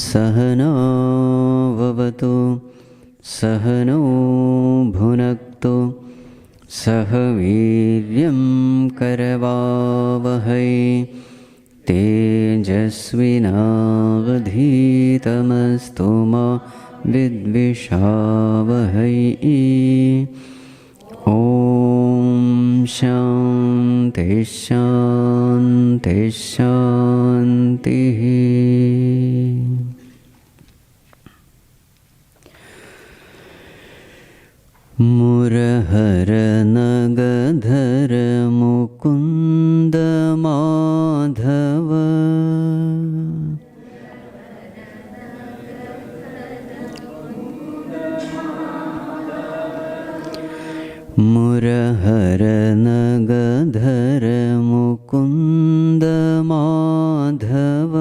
सहना भवतु सहनौ भुनक्तु सह वीर्यं करवावहै तेजस्विनावधीतमस्तु मा विद्विषावहै। ॐ शान्ति शान्ति शान्तिः। मुरहर नगधर मुकुन्द माधव मुरहर नगधर मुकुन्द माधव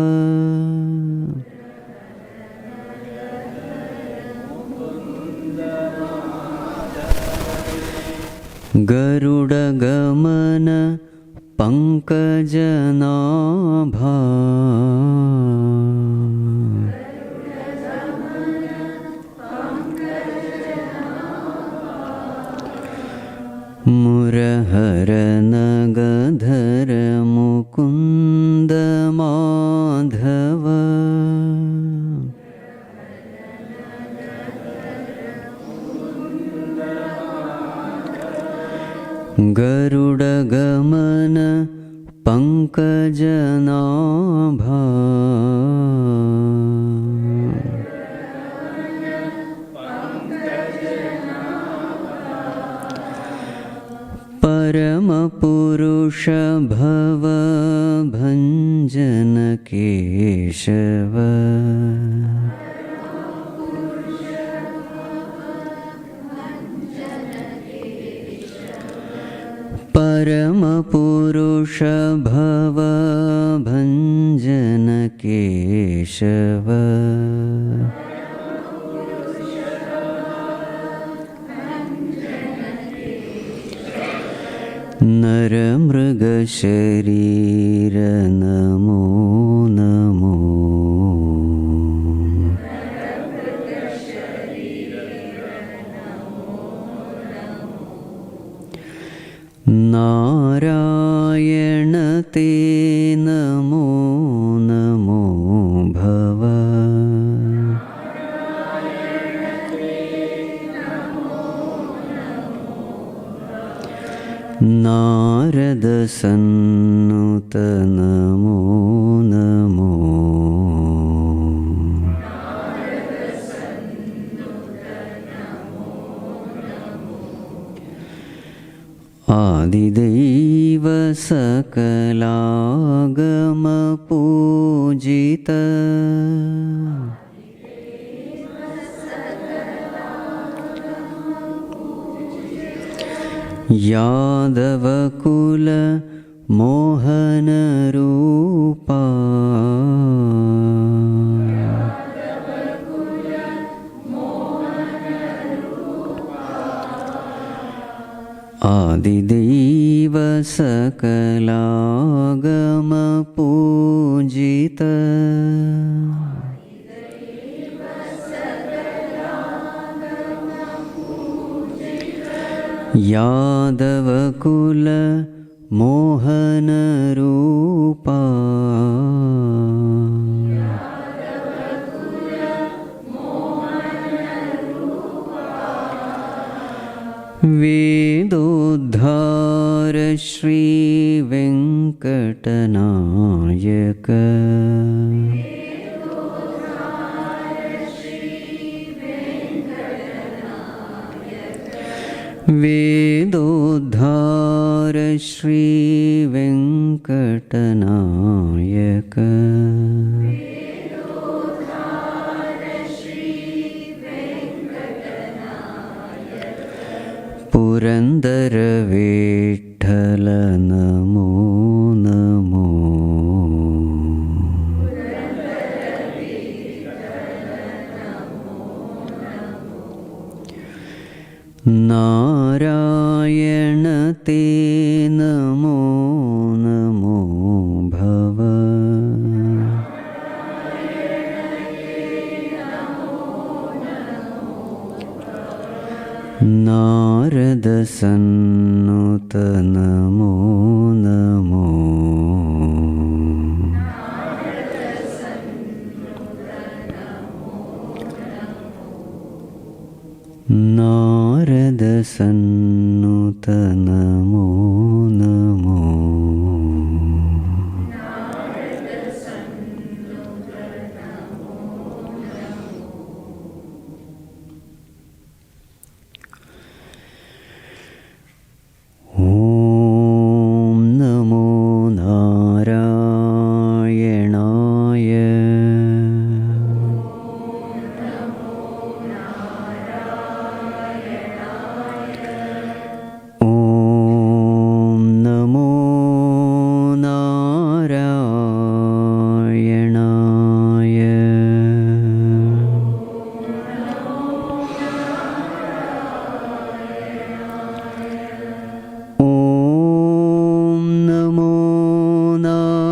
गरुडगमन पंकजनाभा मुरहर नगधर मुकुन्द माधव गरुडगमन पंकजनाभा परम पुरुष भव भंजन केशव परम पुरुष भव भंजन केशव नर मृग शरीर नमो नमो नारायण ते नमो नमो भव नारद सन्नुत नमो नमो आदिदैव सकलागम पूजित यादव कुल मोहन रूपा आदिदेव सकलागम पूजित यादव कुल मोहन रूपा वेदोद्धार श्री वेंकटनायक वेदोद्धार श्री वेंकटनायक पुरंदर विठ्ठल नमो नमो नारायण ते नमो नमो भव नारदसन्नुत नमो नमो नारदसन्नुत नमो नमो ॐ नमो नारायणाय ॐ नमो नारायणाय ॐ नमो नारायणाय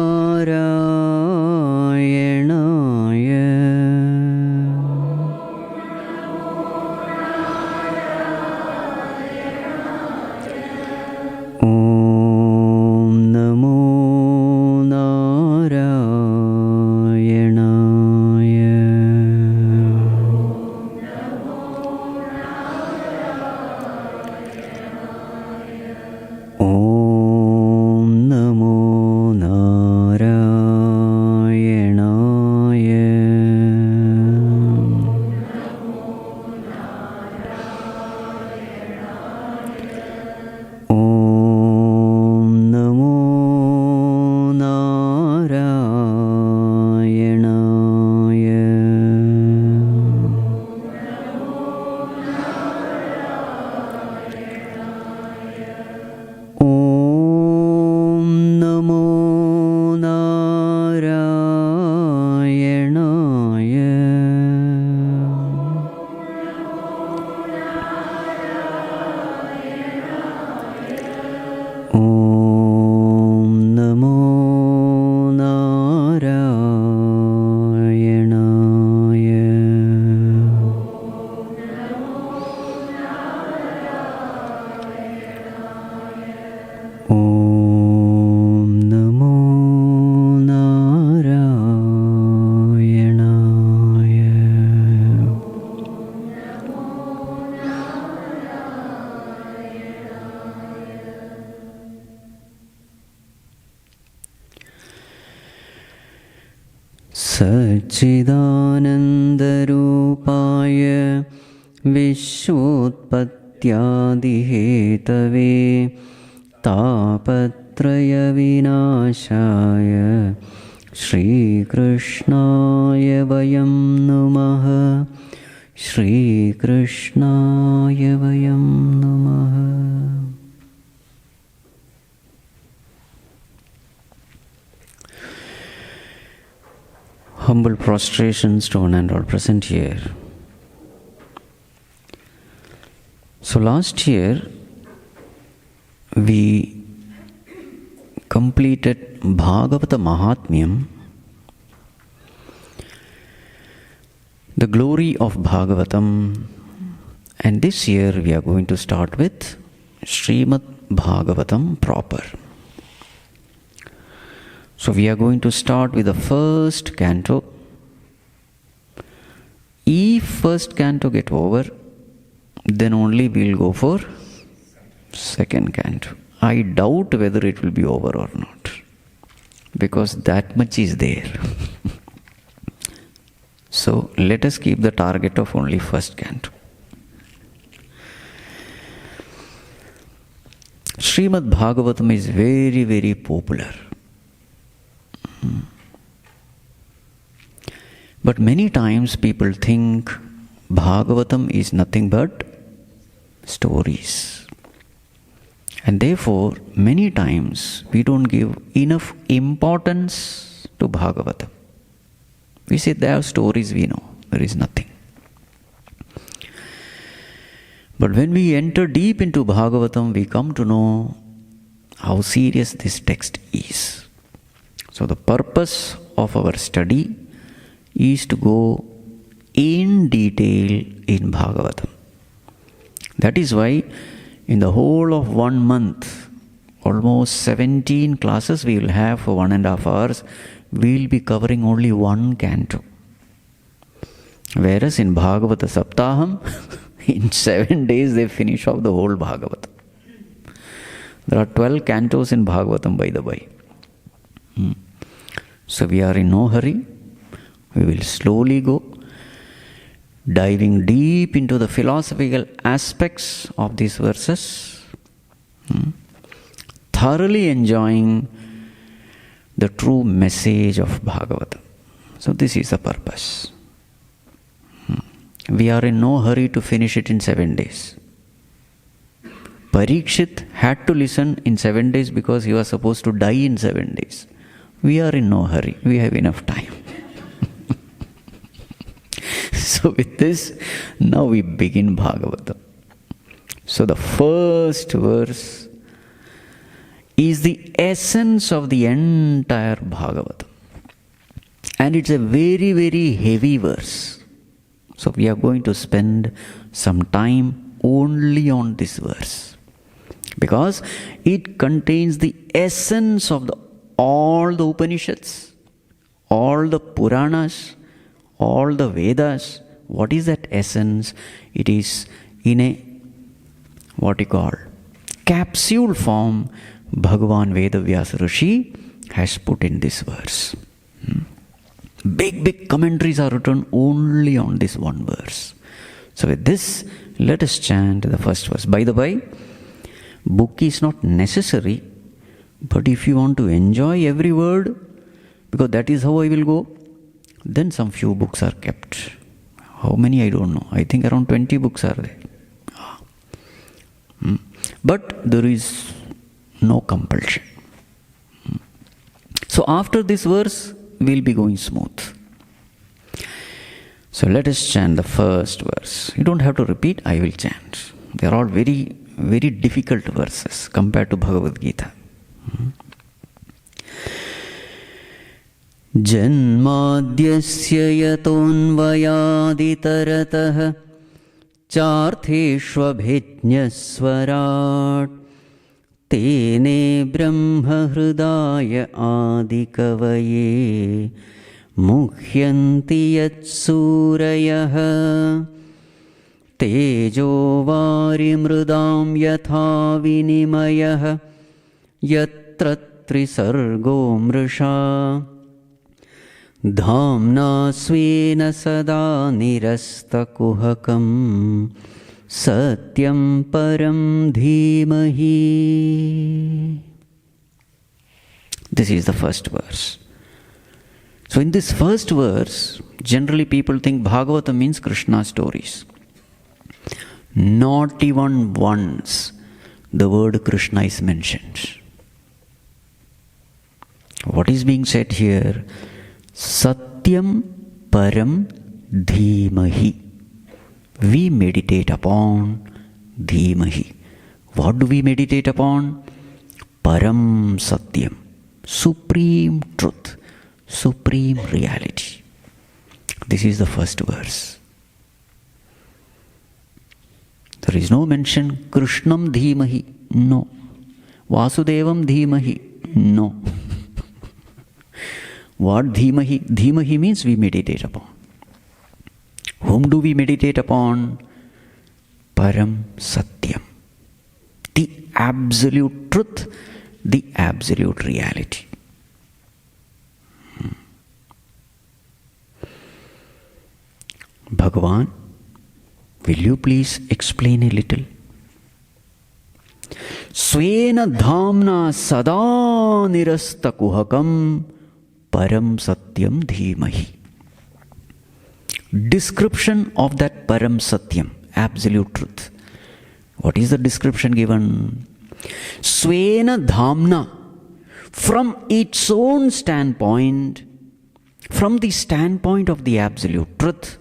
ॐ नमो नारायणाय ॐ नमो नारायणाय ॐ नमो नारायणाय ॐ नमो नारायणाय ॐ नमो नारायणाय ॐ नमो नारायणाय सच्चिदानन्दरूपाय विश्वोत्पत्त्यादिहेतवे तापत्रयविनाशाय श्रीकृष्णाय वयं नुमः श्रीकृष्णाय वयं नुमः Humble prostrations to one and all present here. So last year we completed Bhagavata Mahatmyam, the glory of Bhagavatam, and this year we are going to start with Shrimad Bhagavatam proper. So we are going to start with the first canto. If first canto get over, then only we will go for second canto. I doubt whether it will be over or not, because that much is there. So let us keep the target of only first canto. Shrimad Bhagavatam is very, very popular. But many times people think Bhagavatam is nothing but stories. And therefore, many times we don't give enough importance to Bhagavatam. We say there are stories, we know, there is nothing. But when we enter deep into Bhagavatam, we come to know how serious this text is. So the purpose of our study is to go in detail in Bhagavatam. That is why in the whole of 1 month, almost 17 classes we will have for 1.5 hours. We will be covering only one canto. Whereas in Bhagavata Saptaham, in 7 days they finish off the whole Bhagavatam. There are 12 cantos in Bhagavatam, by the way. So we are in no hurry. We will slowly go, diving deep into the philosophical aspects of these verses, thoroughly enjoying the true message of Bhagavatam. So this is the purpose. We are in no hurry to finish it in 7 days. Parikshit had to listen in 7 days because he was supposed to die in 7 days. We are in no hurry. We have enough time. So with this, now we begin Bhagavatam. So the first verse is the essence of the entire Bhagavatam. And it's a very, very heavy verse. So we are going to spend some time only on this verse. Because it contains the essence of all the Upanishads, all the Puranas, all the Vedas. What is that essence? It is in a, capsule form, Bhagavan Vedavyasa Rishi has put in this verse. Big commentaries are written only on this one verse. So with this, let us chant the first verse. By the way, book is not necessary, but if you want to enjoy every word, because that is how I will go, then some few books are kept. How many I don't know. I think around 20 books are there. But there is no compulsion. So after this verse, we will be going smooth. So let us chant the first verse. You don't have to repeat, I will chant. They are all very, very difficult verses compared to Bhagavad Gita. Janmadyasya yatonvayaditaratah chartheshvabhijñasvarat tene brahma hridaya adikavaye muhyanti yatsurayah tejo varimrudam yatha vinimayah yatra trisargo mrisha dhamna svena sada nirastakuhakam satyam param dhimahi. This is the first verse. So in this first verse, generally people think Bhagavatam means Krishna stories. Not even once the word Krishna is mentioned. What is being said here? Satyam param dhimahi. We meditate upon dhimahi. What do we meditate upon? Param satyam. Supreme truth. Supreme reality. This is the first verse. There is no mention Krishnam dhimahi. No. Vasudevam dhimahi. No. What dhimahi? Dhimahi means we meditate upon. Whom do we meditate upon? Param Satyam. The absolute truth, the absolute reality. Bhagavan, will you please explain a little? Svena dhamna sada nirastakuhakam param satyam dhimahi. Description of that param satyam, absolute truth. What is the description given? Svena dhamna, from its own standpoint, from the standpoint of the absolute truth,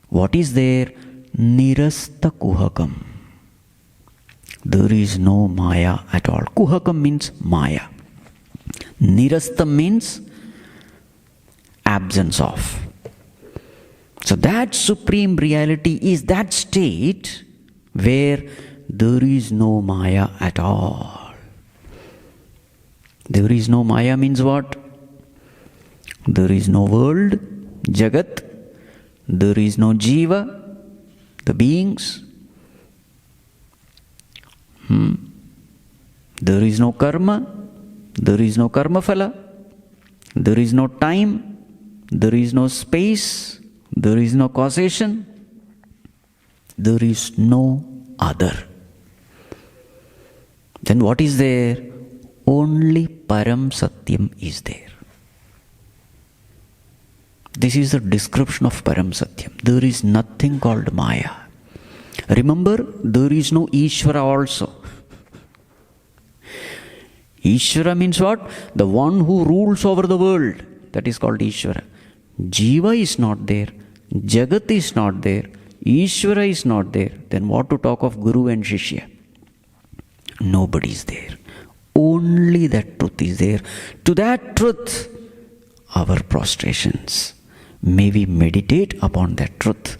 what is there? Nirasta kuhakam. There is no maya at all. Kuhakam means maya. Nirasta means absence of. So that supreme reality is that state where there is no Maya at all. There is no Maya means what? There is no world, Jagat. There is no Jiva, the beings. There is no karma. There is no karma phala. There is no time. There is no space. There is no causation. There is no other. Then what is there? Only Param Satyam is there. This is the description of Param Satyam. There is nothing called Maya. Remember, there is no Ishvara also. Ishvara means what? The one who rules over the world. That is called Ishvara. Jiva is not there. Jagat is not there. Ishvara is not there. Then what to talk of Guru and Shishya? Nobody is there. Only that truth is there. To that truth, our prostrations. May we meditate upon that truth.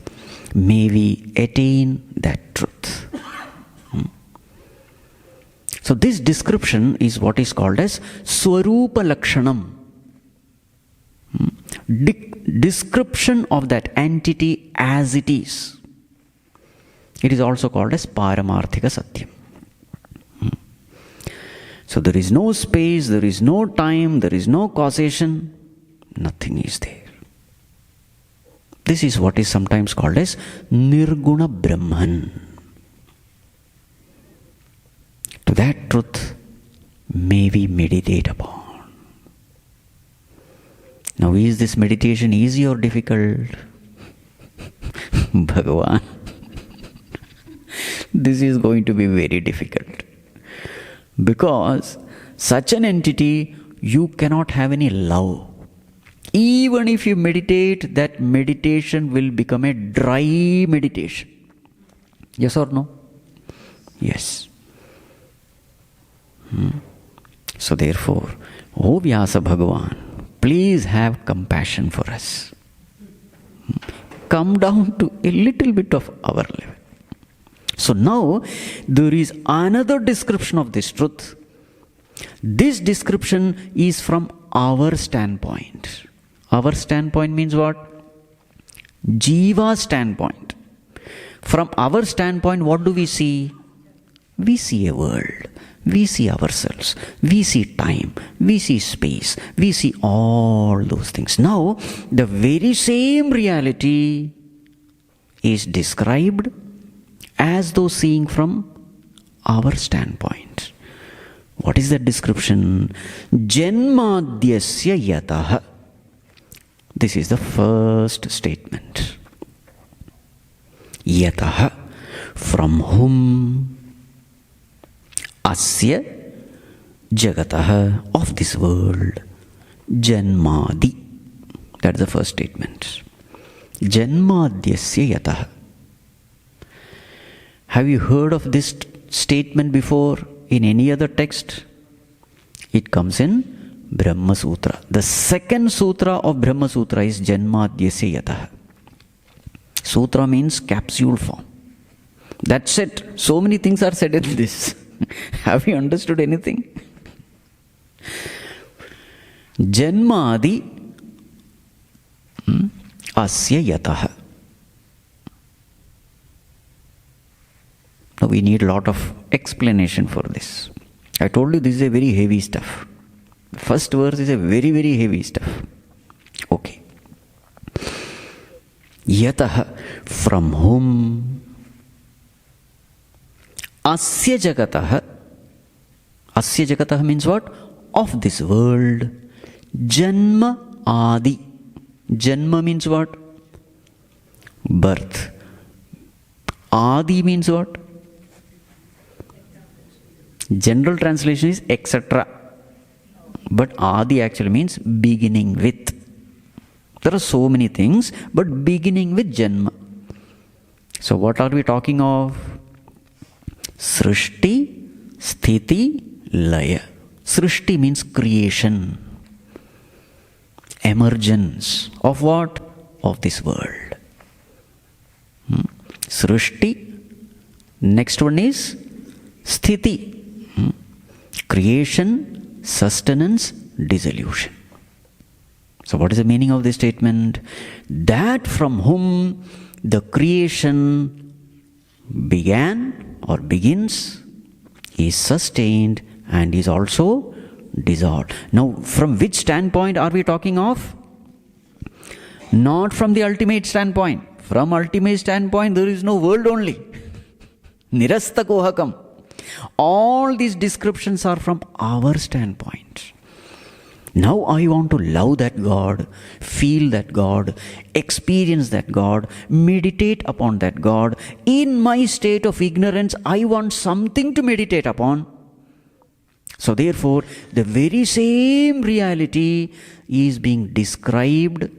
May we attain that truth. So this description is what is called as Swarupa Lakshanam. Description of that entity as it is. It is also called as Paramarthika Satyam. So there is no space, there is no time, there is no causation, nothing is there. This is what is sometimes called as Nirguna Brahman. To that truth may we meditate upon. Now, is this meditation easy or difficult? Bhagavan, this is going to be very difficult. Because such an entity, you cannot have any love. Even if you meditate, that meditation will become a dry meditation. Yes or no? Yes. So therefore, O Vyasa Bhagavan, please have compassion for us. Come down to a little bit of our level. So now, there is another description of this truth. This description is from our standpoint. Our standpoint means what? Jiva's standpoint. From our standpoint, what do we see? We see a world. We see ourselves. We see time. We see space. We see all those things. Now, the very same reality is described as though seeing from our standpoint. What is that description? Janmadyasya yataha. This is the first statement. Yataha, from whom? Asya jagataha, of this world. Janmadi. That's the first statement. Janmadyasya yataha. Have you heard of this statement before in any other text? It comes in Brahma Sutra. The second sutra of Brahma Sutra is Janmadyasya Yataha. Sutra means capsule form. That's it. So many things are said in this. Have you understood anything? Janmadi Asya Yataha. Now we need a lot of explanation for this. I told you this is a very heavy stuff. The first verse is a very, very heavy stuff. Okay. Yataha, from whom? Asya jagataha. Asya jagataha means what? Of this world. Janma adi. Janma means what? Birth. Adi means what? General translation is etc. But Adi actually means beginning with. There are so many things, but beginning with Janma. So what are we talking of? Srishti, Sthiti, Laya. Srishti means creation. Emergence. Of what? Of this world. Srishti, Next one is sthiti. Creation, sustenance, dissolution. So what is the meaning of this statement? That from whom the creation began or begins is sustained and is also dissolved. Now, from which standpoint are we talking of? Not from the ultimate standpoint. From ultimate standpoint, there is no world only. Nirasta kohakam. All these descriptions are from our standpoint. Now I want to love that God, feel that God, experience that God, meditate upon that God. In my state of ignorance, I want something to meditate upon. So therefore, the very same reality is being described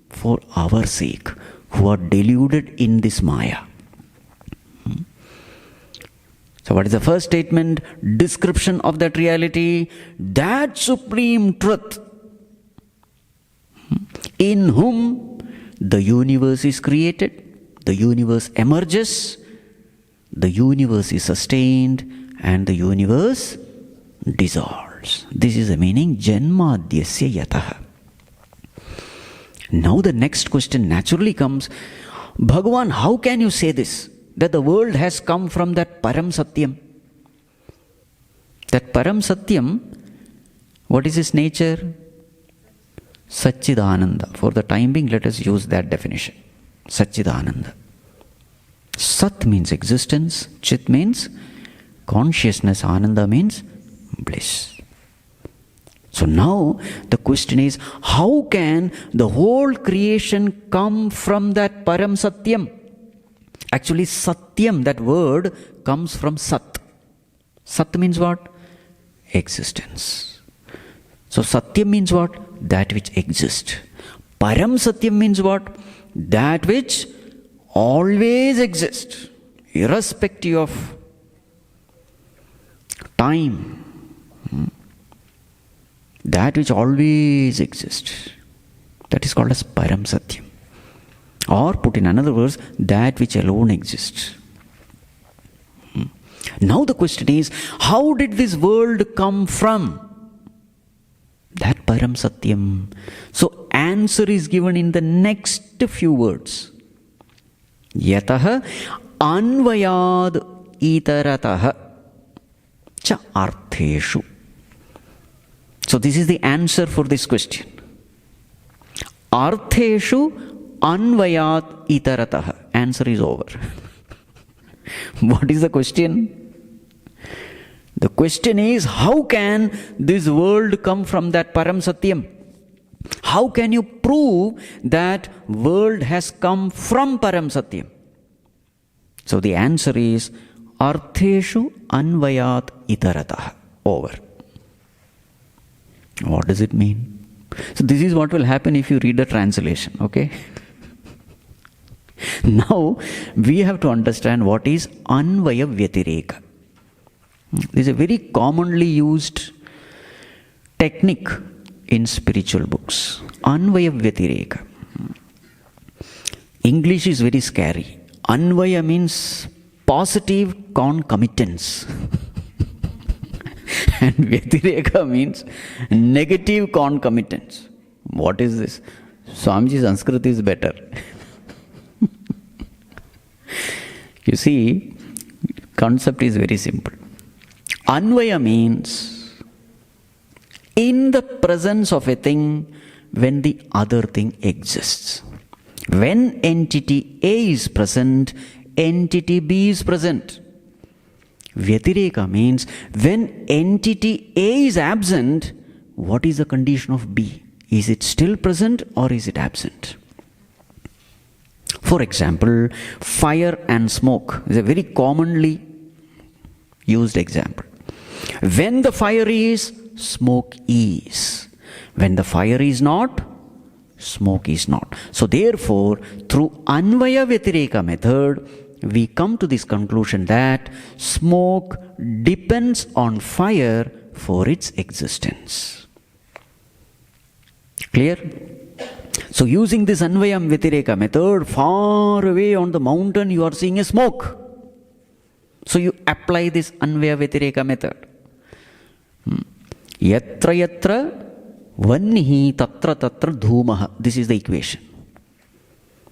for our sake, who are deluded in this Maya. So what is the first statement? Description of that reality, that supreme truth in whom the universe is created, the universe emerges, the universe is sustained, and the universe dissolves. This is the meaning, janmadhyasya yatah. Now the next question naturally comes, Bhagavan, how can you say this? That the world has come from that Param Satyam. That Param Satyam, what is its nature? Satchidananda. For the time being, let us use that definition. Satchidananda. Sat means existence, Chit means consciousness, Ananda means bliss. So now the question is, how can the whole creation come from that Param Satyam? Actually, Satyam, that word, comes from Sat. Sat means what? Existence. So Satyam means what? That which exists. Param Satyam means what? That which always exists, irrespective of time. That which always exists. That is called as Param Satyam. Or put in another words, that which alone exists. Now the question is, how did this world come from? That Param Satyam. So answer is given in the next few words. Yatah anvayad itaratah cha artheshu. So this is the answer for this question. Artheshu anvayat itaratah. Answer is over. What is the question? The question is, how can this world come from that Param Satyam? How can you prove that world has come from Param Satyam? So the answer is, Artheshu anvayat itaratah. Over. What does it mean? So this is what will happen if you read the translation, okay? Now, we have to understand what is Anvaya Vyatireka. This is a very commonly used technique in spiritual books. Anvaya Vyatireka. English is very scary. Anvaya means positive concomitance. And Vyatireka means negative concomitance. What is this? Swamiji's Sanskrit is better. You see, concept is very simple. Anvaya means in the presence of a thing when the other thing exists. When entity A is present, entity B is present. Vyatireka means when entity A is absent, what is the condition of B? Is it still present or is it absent? For example, fire and smoke is a very commonly used example. When the fire is, smoke is. When the fire is not, smoke is not. So therefore, through Anvaya Vyatireka method, we come to this conclusion that smoke depends on fire for its existence. Clear? So using this Anvaya Vyatireka method, far away on the mountain you are seeing a smoke. So you apply this Anvaya Vyatireka method. Yatra yatra vannihi tatra tatra dhumaha. This is the equation.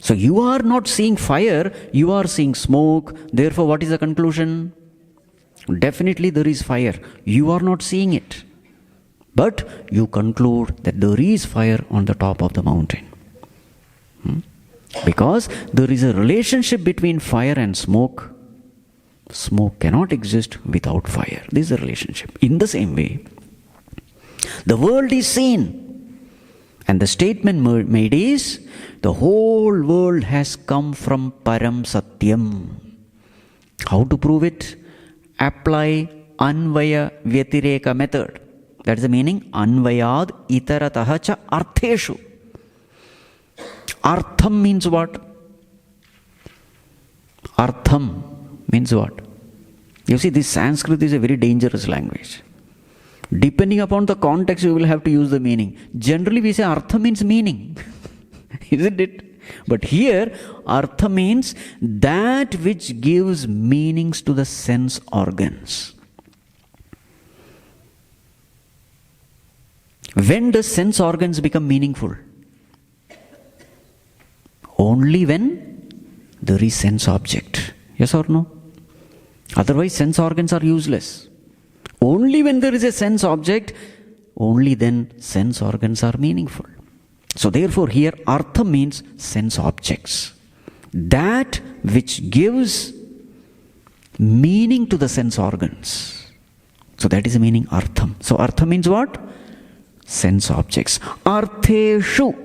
So you are not seeing fire, you are seeing smoke. Therefore, what is the conclusion? Definitely there is fire. You are not seeing it. But you conclude that there is fire on the top of the mountain. Because there is a relationship between fire and smoke. Smoke cannot exist without fire. This is the relationship. In the same way, the world is seen. And the statement made is, the whole world has come from Param Satyam. How to prove it? Apply Anvaya Vyatireka method. That is the meaning. Anvayad itarataha cha artheshu. Artham means what? Artham means what? You see, this Sanskrit is a very dangerous language. Depending upon the context, you will have to use the meaning. Generally, we say artha means meaning. Isn't it? But here, artha means that which gives meanings to the sense organs. When does sense organs become meaningful? Only when there is sense object. Yes or no? Otherwise, sense organs are useless. Only when there is a sense object, only then sense organs are meaningful. So therefore, here artha means sense objects. That which gives meaning to the sense organs. So that is the meaning artham. So artha means what? Sense objects. Artheshu,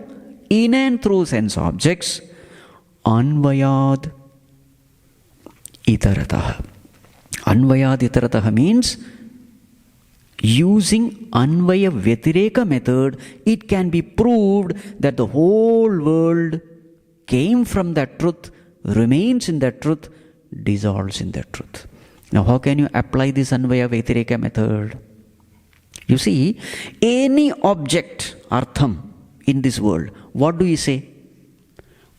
in and through sense objects, anvayad itarataha. Anvayad itarataha means using Anvaya Vyatireka method, it can be proved that the whole world came from that truth, remains in that truth, dissolves in that truth. Now how can you apply this Anvaya Vyatireka method? You see, any object, artham, in this world, what do you say?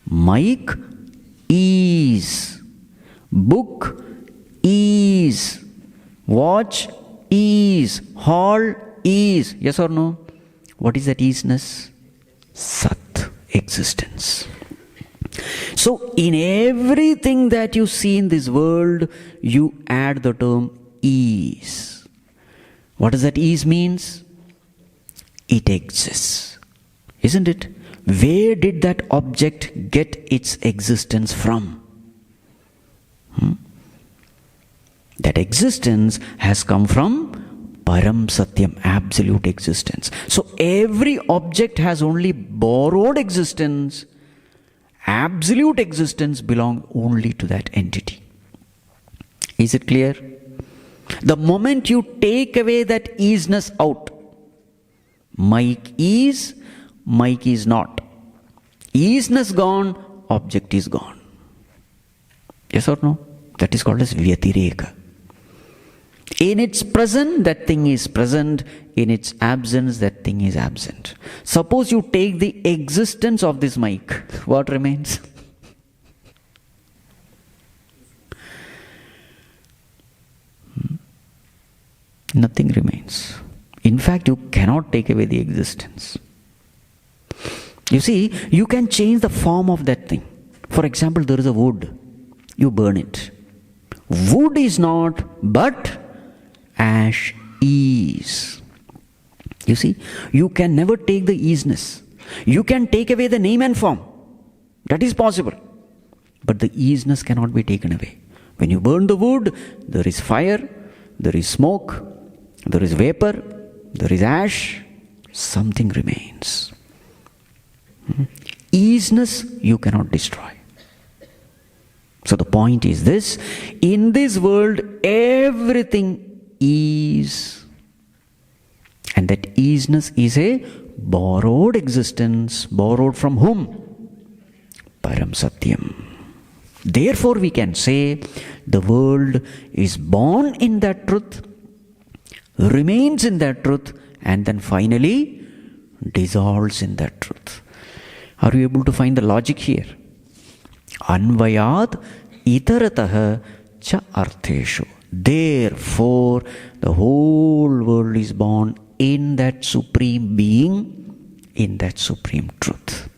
Mic is, book is, watch is, hall is. Yes or no? What is that isness? Sat, existence. So in everything that you see in this world, you add the term is. What does that is means? It exists. Isn't it? Where did that object get its existence from? That existence has come from Param Satyam, absolute existence. So every object has only borrowed existence. Absolute existence belongs only to that entity. Is it clear? The moment you take away that isness out, mic is not. Isness gone, object is gone. Yes or no? That is called as Vyatireka. In its present, that thing is present. In its absence, that thing is absent. Suppose you take the existence of this mic, what remains? Nothing remains. In fact, you cannot take away the existence. You see, you can change the form of that thing. For example, there is a wood. You burn it. Wood is not, but ash is. You see, you can never take the isness. You can take away the name and form. That is possible. But the isness cannot be taken away. When you burn the wood, there is fire, there is smoke, there is vapor, there is ash, something remains. Isness you cannot destroy. So the point is this, in this world everything is, and that isness is a borrowed existence. Borrowed from whom? Param Satyam. Therefore we can say the world is born in that truth, remains in that truth, and then finally dissolves in that truth. Are you able to find the logic here? Anvayat itarataha cha artheshu. Therefore, the whole world is born in that supreme being, in that supreme truth.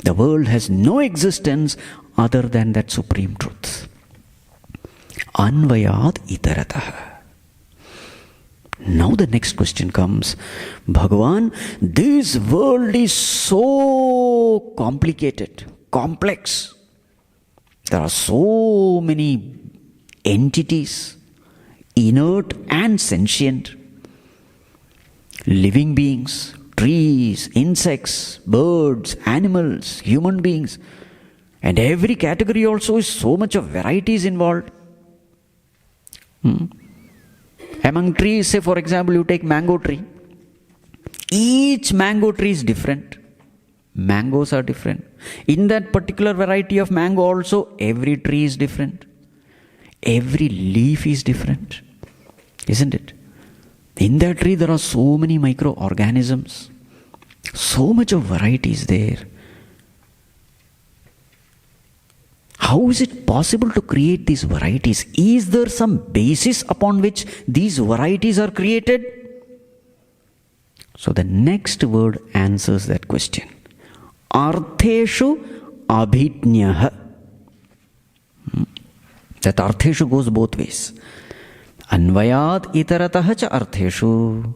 The world has no existence other than that supreme truth. Anvayad itaratah. Now the next question comes, Bhagavan, this world is so complicated, complex. There are so many entities, inert and sentient, living beings, trees, insects, birds, animals, human beings, and every category also is so much of varieties involved. Among trees, say for example, you take mango tree. Each mango tree is different. Mangoes are different. In that particular variety of mango also, every tree is different. Every leaf is different. Isn't it? In that tree there are so many microorganisms. So much of variety is there. How is it possible to create these varieties? Is there some basis upon which these varieties are created? So the next word answers that question. Artheshu abhijñah. That artheshu goes both ways. Anvayad itaratah cha artheshu.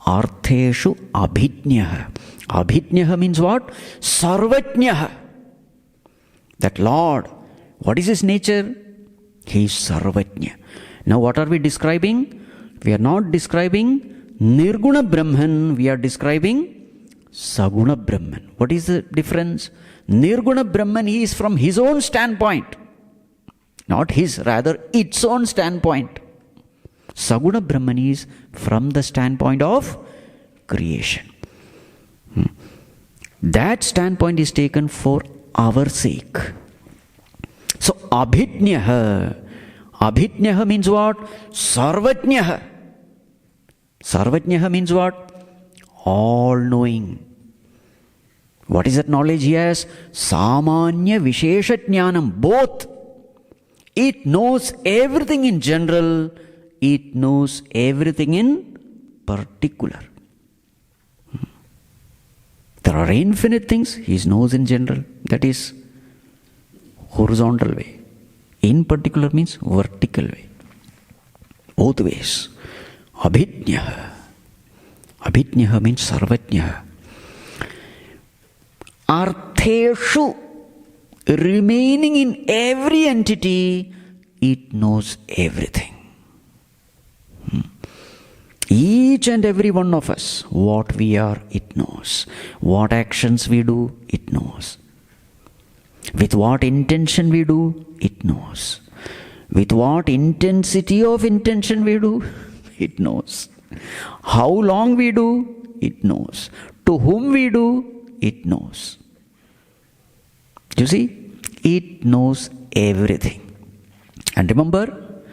Artheshu abhijñah. Abhijñah means what? Sarvajñah. That Lord, what is His nature? He is Sarvajña. Now what are we describing? We are not describing Nirguna Brahman, we are describing Saguna Brahman. What is the difference? Nirguna Brahman is from his own standpoint. Not his, rather its own standpoint. Saguna Brahman is from the standpoint of creation. That standpoint is taken for our sake. So abhijñah. Abhijñah means what? Sarvajñah. Sarvajñah means what? All knowing. What is that knowledge he has? Samanya Vishesha Jnanam. Both. It knows everything in general. It knows everything in particular. There are infinite things he knows in general. That is horizontal way. In particular means vertical way. Both ways. Abhijñah. Abhijñah means sarvajñah. Artheshu. Remaining in every entity, it knows everything. Each and every one of us, what we are, it knows. What actions we do, it knows. With what intention we do, it knows. With what intensity of intention we do, it knows. How long we do, it knows. To whom we do, it knows. You see, it knows everything. And remember,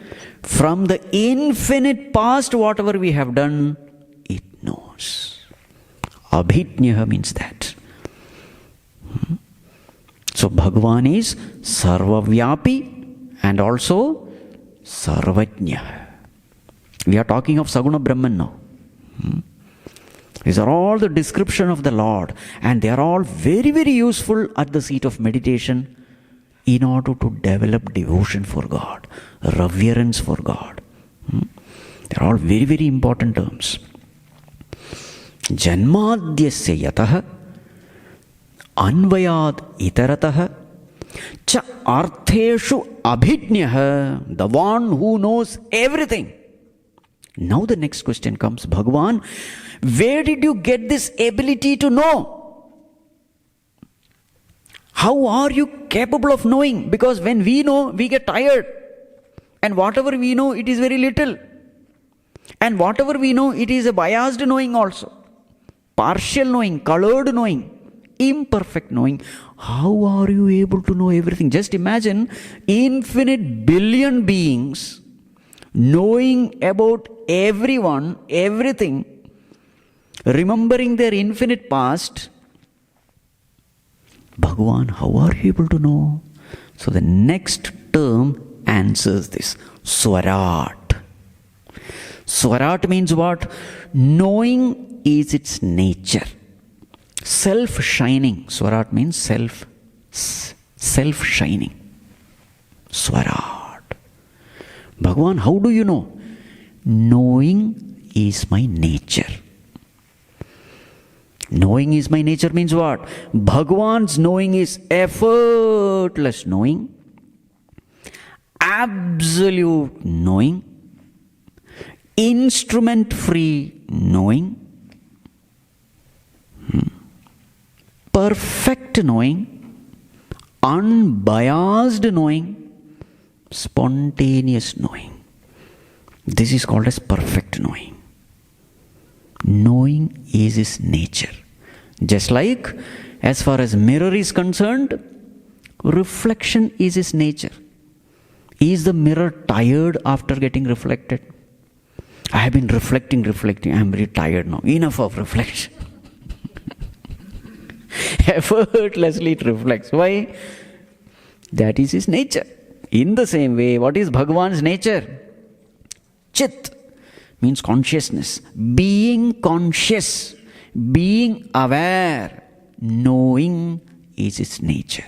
from the infinite past, whatever we have done, it knows. Abhijñah means that. So Bhagavan is Sarvavyapi and also Sarvajñah. We are talking of Saguna Brahman now. These are all the description of the Lord, and they are all very, very useful at the seat of meditation in order to develop devotion for God, reverence for God. They are all very, very important terms. Janmadyasya yatah anvayad itaratah cha artheshu abhijñah, the one who knows everything. Now the next question comes, Bhagavan, where did you get this ability to know? How are you capable of knowing? Because when we know, we get tired. And whatever we know, it is very little. And whatever we know, it is a biased knowing also. Partial knowing, colored knowing, imperfect knowing. How are you able to know everything? Just imagine infinite billion beings knowing about everyone, everything, remembering their infinite past. Bhagavan, how are you able to know? So the next term answers this. Swarat. Swarat means what? Knowing is its nature. Self-shining. Swarat means self-shining. Swarat. Bhagavan, how do you know? Knowing is my nature. Knowing is my nature means what? Bhagavan's knowing is effortless knowing, absolute knowing, instrument-free knowing, perfect knowing, unbiased knowing, spontaneous knowing. This is called as perfect knowing. Knowing is his nature. Just like, as far as mirror is concerned, reflection is his nature. Is the mirror tired after getting reflected? I have been reflecting. I am very tired now. Enough of reflection. Effortlessly it reflects. Why? That is his nature. In the same way, what is Bhagavan's nature? Chit means consciousness. Being conscious, being aware, knowing is his nature.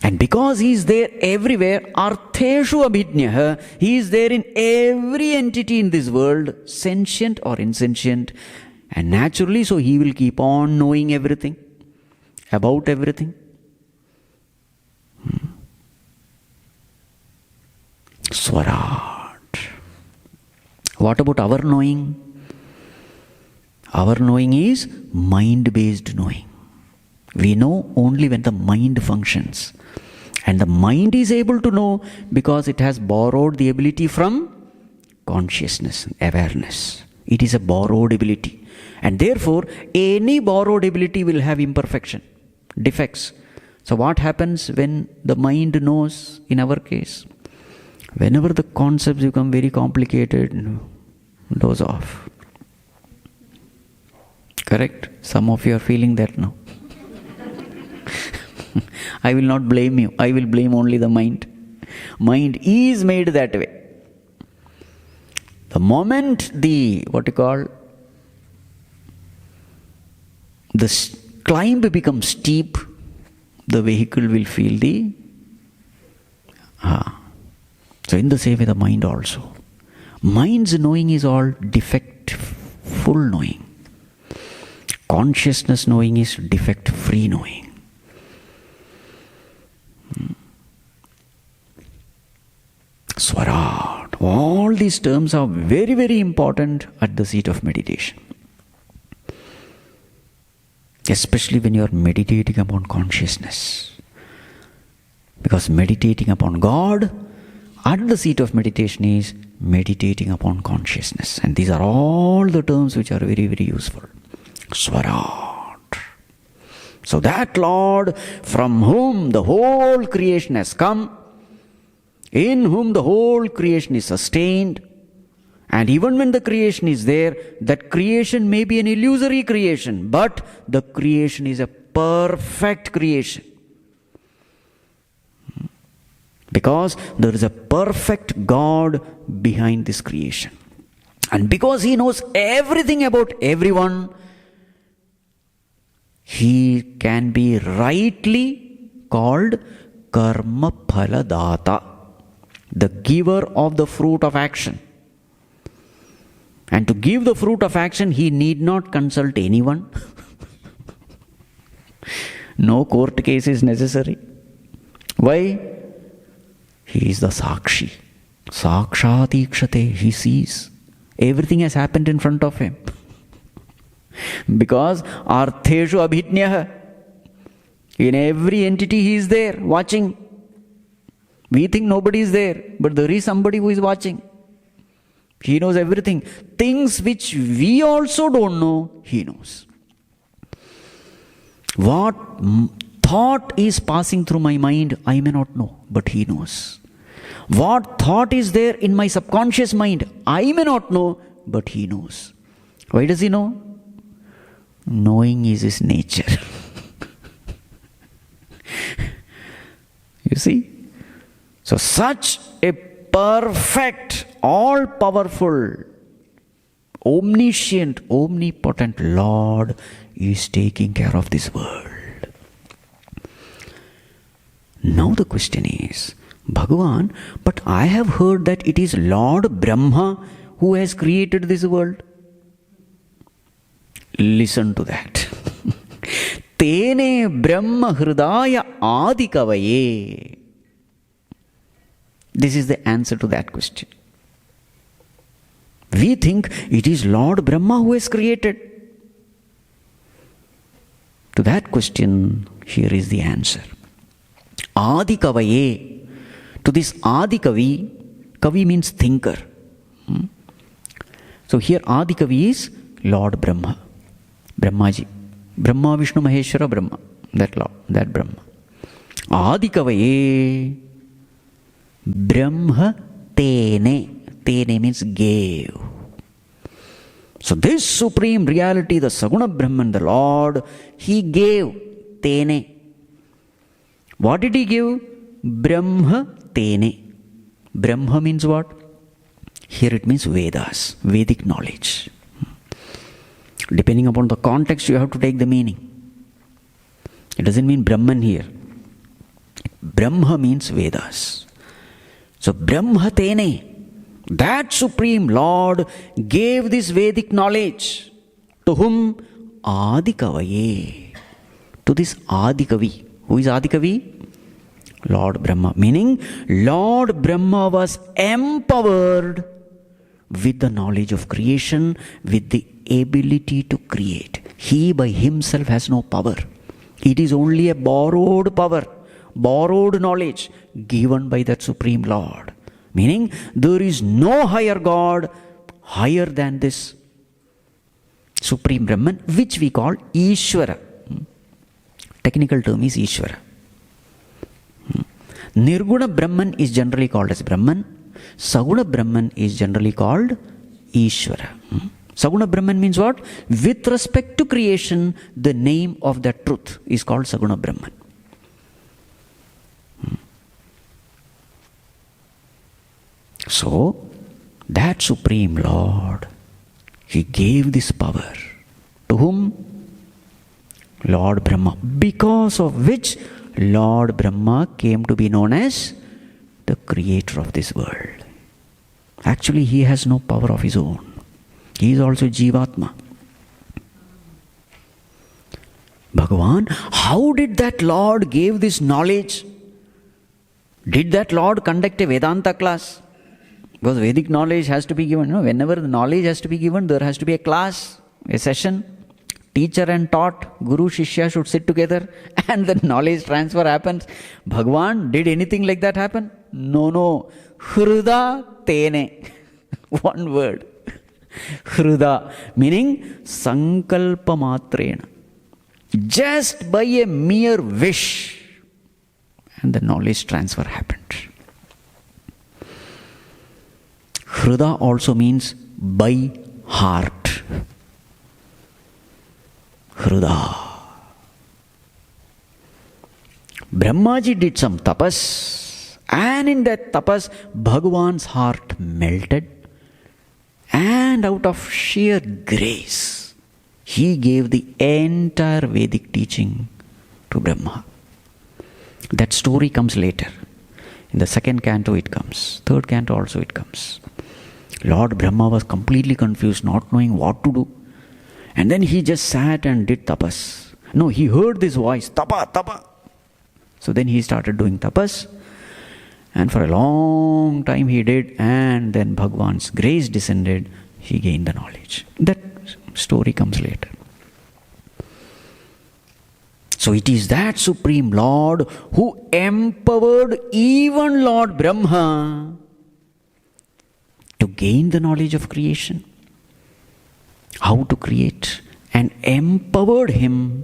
And because he is there everywhere, artheshu abhijnah, he is there in every entity in this world, sentient or insentient. And naturally, so he will keep on knowing everything, about everything. Swarat. What about our knowing? Our knowing is mind-based knowing. We know only when the mind functions. And the mind is able to know because it has borrowed the ability from consciousness, awareness. It is a borrowed ability. And therefore, any borrowed ability will have imperfection, defects. So what happens when the mind knows in our case? Whenever the concepts become very complicated, doze off. Correct? Some of you are feeling that now. I will not blame you. I will blame only the mind. Mind is made that way. The moment the climb becomes steep, the vehicle will feel the So in the same way, the mind also. Mind's knowing is all defect-full knowing. Consciousness knowing is defect-free knowing. Swarat. All these terms are very, very important at the seat of meditation. Especially when you are meditating upon consciousness. Because meditating upon God at the seat of meditation is meditating upon consciousness. And these are all the terms which are very, very useful. Swarat. So that Lord from whom the whole creation has come, in whom the whole creation is sustained, and even when the creation is there, that creation may be an illusory creation, but the creation is a perfect creation. Because there is a perfect God behind this creation. And because He knows everything about everyone, He can be rightly called Karma Phala Data, the giver of the fruit of action. And to give the fruit of action, He need not consult anyone. No court case is necessary. Why? He is the Sakshi. Sakshat ikshate. He sees. Everything has happened in front of Him. Because artheshu abhijnah. In every entity He is there, watching. We think nobody is there, but there is somebody who is watching. He knows everything. Things which we also don't know, He knows. What thought is passing through my mind, I may not know, but He knows. What thought is there in my subconscious mind, I may not know, but He knows. Why does He know? Knowing is His nature. You see? So such a perfect, all-powerful, omniscient, omnipotent Lord is taking care of this world. Now the question is, Bhagavan, but I have heard that it is Lord Brahma who has created this world. Listen to that. Tene Brahma Hridaya Adikavaye. This is the answer to that question. We think it is Lord Brahma who has created. To that question, here is the answer. Adikavaye. To this Adikavi, Kavi means thinker. So here Adikavi is Lord Brahma. Brahmaji. Brahma, Vishnu, Maheshwara, Brahma. That Lord, that Brahma. Adikavaye. Brahma Tene. Tene means gave. So this supreme reality, the Saguna Brahman, the Lord, He gave. Tene. What did He give? Brahma Tene. Brahma means what? Here it means Vedas, Vedic knowledge. Depending upon the context, you have to take the meaning. It doesn't mean Brahman here. Brahma means Vedas. So Brahma Tene, that Supreme Lord, gave this Vedic knowledge. To whom? Adikavaye. To this Adikavi. Who is Adikavi? Lord Brahma. Meaning, Lord Brahma was empowered with the knowledge of creation, with the ability to create. He by himself has no power. It is only a borrowed power, borrowed knowledge given by that Supreme Lord. Meaning, there is no higher God higher than this Supreme Brahman, which we call Ishvara. Technical term is Ishvara. Nirguna Brahman is generally called as Brahman. Saguna Brahman is generally called Ishvara. Saguna Brahman means what? With respect to creation, the name of that truth is called Saguna Brahman. So, that Supreme Lord, He gave this power. To whom? Lord Brahma. Because of which Lord Brahma came to be known as the creator of this world. Actually, He has no power of His own. He is also Jivatma. Bhagavan, how did that Lord give this knowledge? Did that Lord conduct a Vedanta class? Because Vedic knowledge has to be given. Whenever the knowledge has to be given, there has to be a class, a session. Teacher and taught, Guru, Shishya should sit together and the knowledge transfer happens. Bhagavan, did anything like that happen? No. Hrida Tene. One word. Hrida, meaning Sankalpa Matrena. Just by a mere wish. And the knowledge transfer happened. Hrida also means by heart. Hrida. Brahmaji did some tapas, and in that tapas, Bhagavan's heart melted, and out of sheer grace, he gave the entire Vedic teaching to Brahma. That story comes later. In the second canto it comes. Third canto also it comes. Lord Brahma was completely confused, not knowing what to do. And then he just sat and did tapas. No, he heard this voice, tapa, tapa. So then he started doing tapas. And for a long time he did. And then Bhagavan's grace descended. He gained the knowledge. That story comes later. So it is that Supreme Lord who empowered even Lord Brahma to gain the knowledge of creation. How to create, and empowered him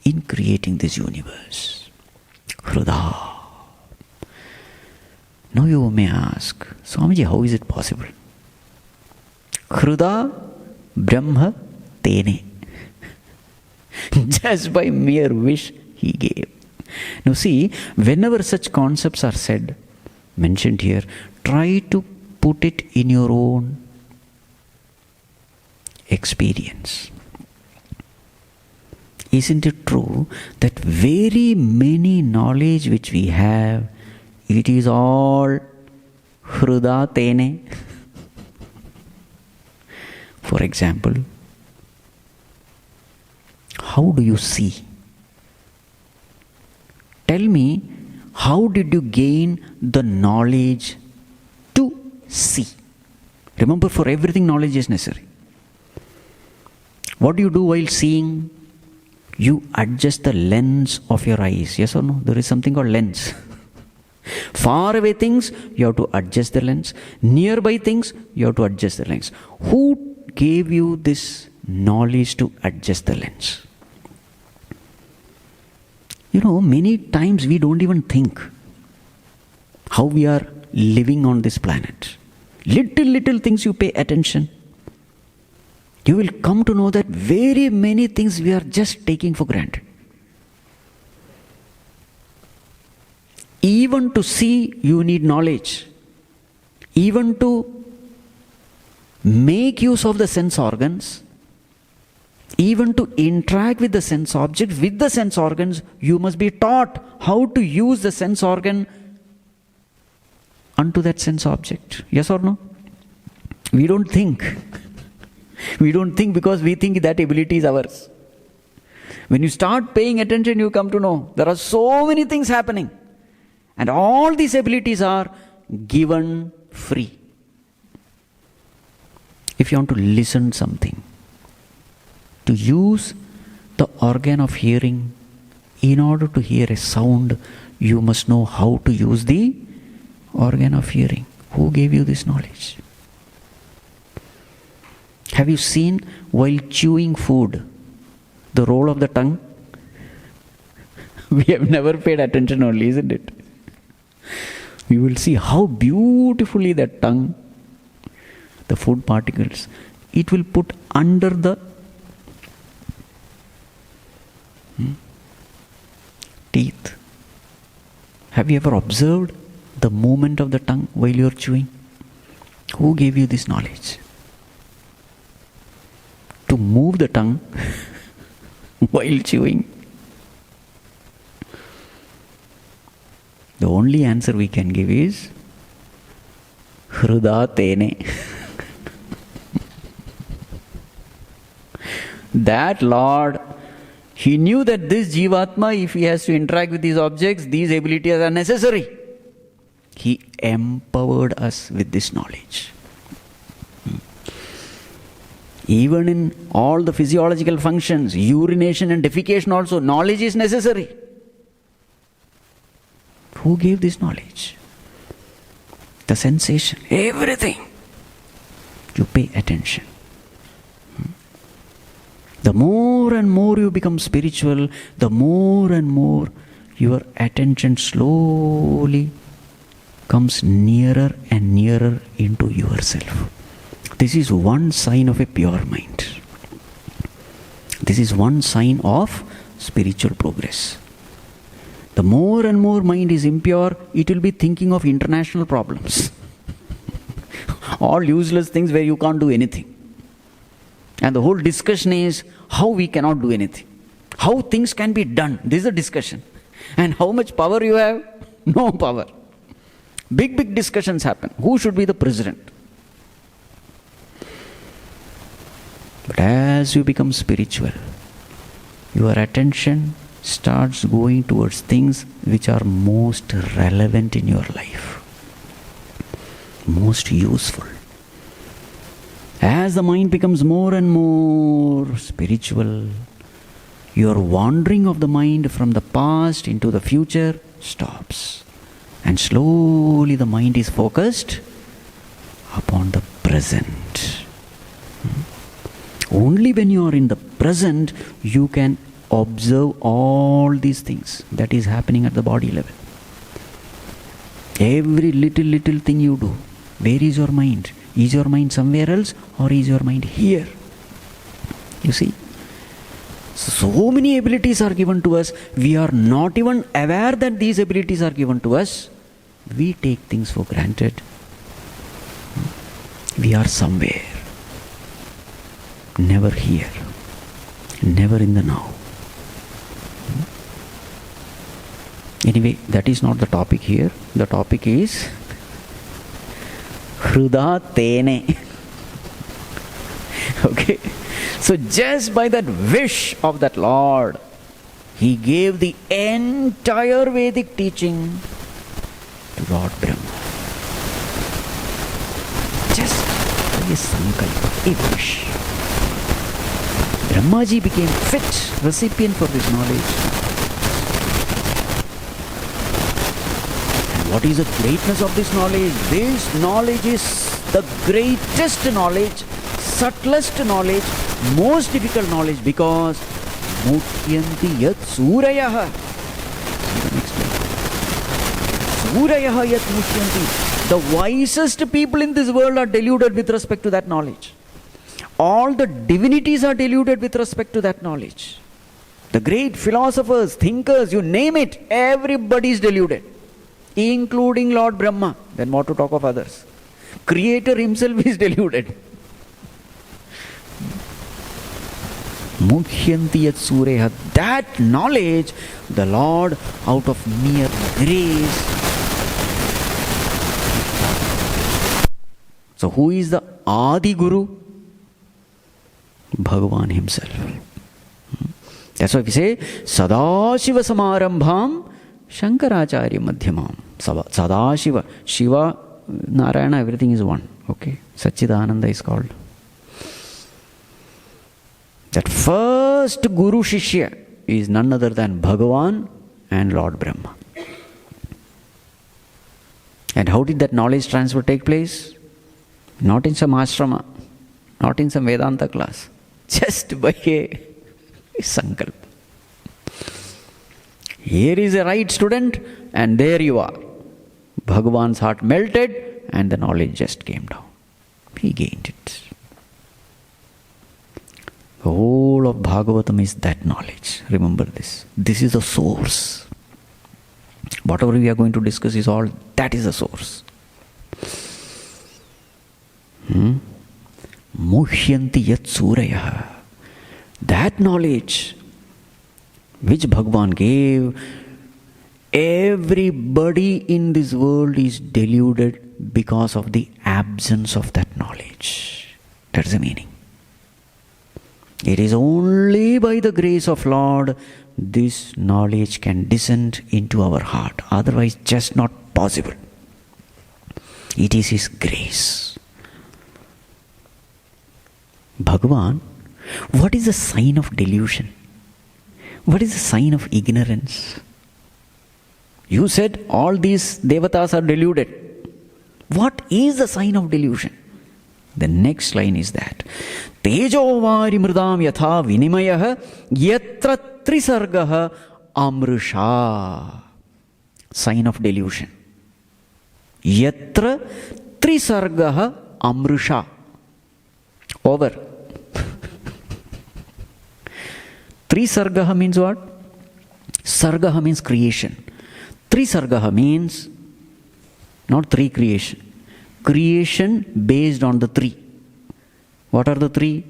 in creating this universe. Hrida. Now you may ask, Swamiji, how is it possible? Hrida Brahma Tene. Just by mere wish he gave. Now see, whenever such concepts are said, mentioned here, try to put it in your own experience. Isn't it true that very many knowledge which we have, it is all hruda tene? For example, how do you see? Tell me, how did you gain the knowledge to see? Remember, for everything knowledge is necessary. What do you do while seeing? You adjust the lens of your eyes. Yes or no? There is something called lens. Far away things, you have to adjust the lens. Nearby things, you have to adjust the lens. Who gave you this knowledge to adjust the lens? Many times we don't even think how we are living on this planet. Little things you pay attention, you will come to know that very many things we are just taking for granted. Even to see, you need knowledge. Even to make use of the sense organs, even to interact with the sense object, with the sense organs, you must be taught how to use the sense organ unto that sense object. Yes or no? We don't think. We don't think because we think that ability is ours. When you start paying attention, you come to know there are so many things happening. And all these abilities are given free. If you want to listen something, to use the organ of hearing, in order to hear a sound, you must know how to use the organ of hearing. Who gave you this knowledge? Have you seen while chewing food, the role of the tongue? We have never paid attention only, isn't it? We will see how beautifully that tongue, the food particles, it will put under the teeth. Have you ever observed the movement of the tongue while you are chewing? Who gave you this knowledge? To move the tongue while chewing. The only answer we can give is hruda tene. That Lord, He knew that this Jivatma, if he has to interact with these objects, these abilities are necessary. He empowered us with this knowledge. Even in all the physiological functions, urination and defecation also, knowledge is necessary. Who gave this knowledge? The sensation, everything. You pay attention. The more and more you become spiritual, the more and more your attention slowly comes nearer and nearer into yourself. This is one sign of a pure mind. This is one sign of spiritual progress. The more and more mind is impure, it will be thinking of international problems. All useless things where you can't do anything. And the whole discussion is how we cannot do anything. How things can be done. This is a discussion. And how much power you have? No power. Big discussions happen. Who should be the president? But as you become spiritual, your attention starts going towards things which are most relevant in your life. Most useful. As the mind becomes more and more spiritual, your wandering of the mind from the past into the future stops. And slowly the mind is focused upon the present. Only when you are in the present, you can observe all these things that is happening at the body level. Every little thing you do, where is your mind? Is your mind somewhere else or is your mind here? You see? So many abilities are given to us. We are not even aware that these abilities are given to us. we take things for granted. We are somewhere, never here, never in the now. Anyway, that is not the topic here. The topic is Hruda Tene. Okay? So just by that wish of that Lord, He gave the entire Vedic teaching to Lord Brahma. Just by a sankalpa, a wish. Brahmaji became fit recipient for this knowledge. What is the greatness of this knowledge? This knowledge is the greatest knowledge, subtlest knowledge, most difficult knowledge, because Mukhyanti yat Surayaha. Surayaha yat Mukhyanti. The wisest people in this world are deluded with respect to that knowledge. All the divinities are deluded with respect to that knowledge. The great philosophers, thinkers, you name it, everybody is deluded, including Lord Brahma. Then what to talk of others? Creator himself is deluded. Mukhyanti yat Sureha. That knowledge, the Lord, out of mere grace. So who is the Adi Guru? Bhagavan himself. That's why we say Sadashiva Samarambham Shankaracharya Madhyamam. Sadashiva, Shiva, Narayana, everything is one. Okay? Satchidananda is called. That first Guru Shishya is none other than Bhagavan and Lord Brahma. And how did that knowledge transfer take place? Not in some ashrama, not in some Vedanta class, just by a sankalpa. Here is a right student, and there you are. Bhagavan's heart melted, and the knowledge just came down. He gained it. The whole of Bhagavatam is that knowledge. Remember this. This is the source. Whatever we are going to discuss is all, that is the source. Muhyanti yat Suraya. That knowledge which Bhagavan gave, everybody in this world is deluded because of the absence of that knowledge. That's the meaning. It is only by the grace of Lord this knowledge can descend into our heart. Otherwise, just not possible. It is His grace. Bhagavan, what is the sign of delusion? What is the sign of ignorance? You said all these devatas are deluded. What is the sign of delusion? The next line is that Tejovari mridam yatha vinimayah yatra trisargah amrusha. Sign of delusion. Yatra trisargah amrusha. Over. Trisargah means what? Sargah means creation. Trisargah means not three creation. Creation based on the three. What are the three?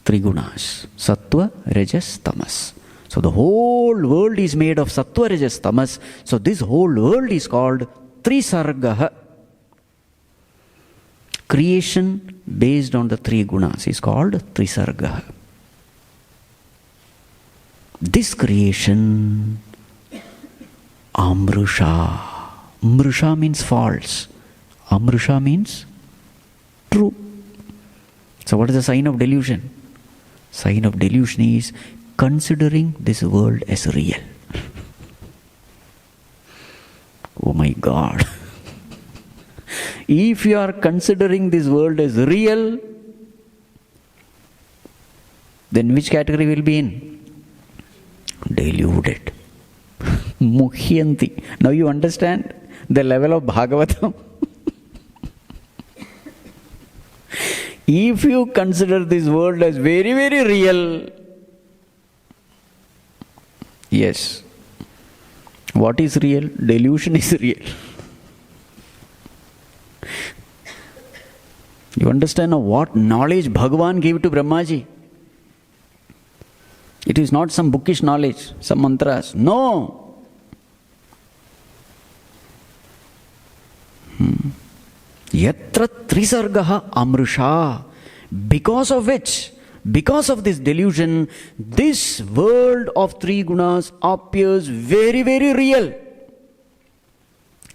Three gunas. Sattva, Rajas, Tamas. So the whole world is made of Sattva, Rajas, Tamas. So this whole world is called Trisargah. Creation based on the three gunas is called Trisargah. This creation, Amrusha. Mrusha means false. Amrusha means true. So what is the sign of delusion? Sign of delusion is considering this world as real. Oh my God. If you are considering this world as real, then which category will be in? Deluded. Mukhyanti. Now you understand the level of Bhagavatam. If you consider this world as very, very real, yes. What is real? Delusion is real. You understand now what knowledge Bhagavan gave to Brahmaji? It is not some bookish knowledge, some mantras. No. Yatra trisargaha amrusha. Because of which, because of this delusion, this world of three gunas appears very, very real.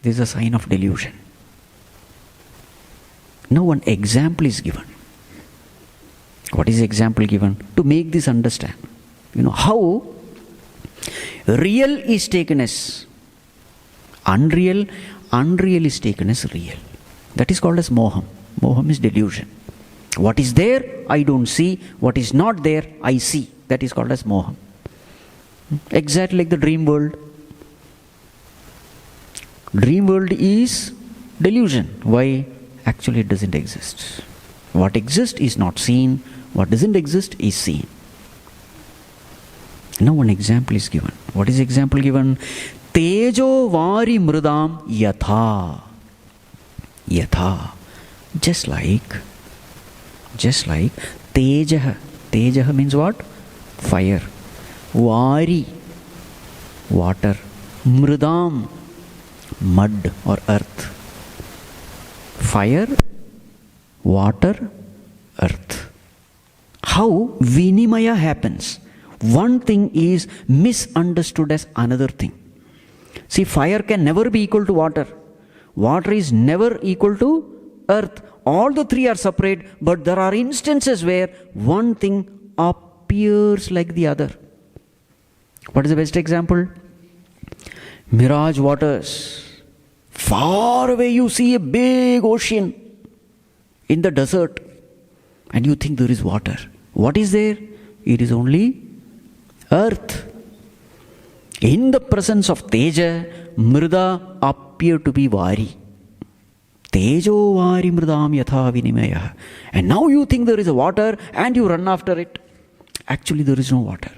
This is a sign of delusion. Now one example is given. What is the example given? To make this understand. You know how real is taken as unreal, unreal is taken as real. That is called as moham. Moham is delusion. What is there, I don't see. What is not there, I see. That is called as moham. Exactly like the dream world. Dream world is delusion. Why? Actually it doesn't exist. What exists is not seen. What doesn't exist is seen. Now one example is given. What is the example given? Tejo vari mridam yatha. Yatha. Just like Tejaha. Tejaha means what? Fire. Vari. Water. Mridam. Mud or earth. Fire, water, earth. How vinimaya happens? One thing is misunderstood as another thing. See, fire can never be equal to water. Water is never equal to earth. All the three are separate, but there are instances where one thing appears like the other. What is the best example? Mirage waters. Far away you see a big ocean in the desert and you think there is water. What is there? It is only earth. In the presence of Teja, Mrida appear to be Vari. Tejo Vari Mridam Yatha Vinimaya. And now you think there is a water and you run after it. Actually there is no water.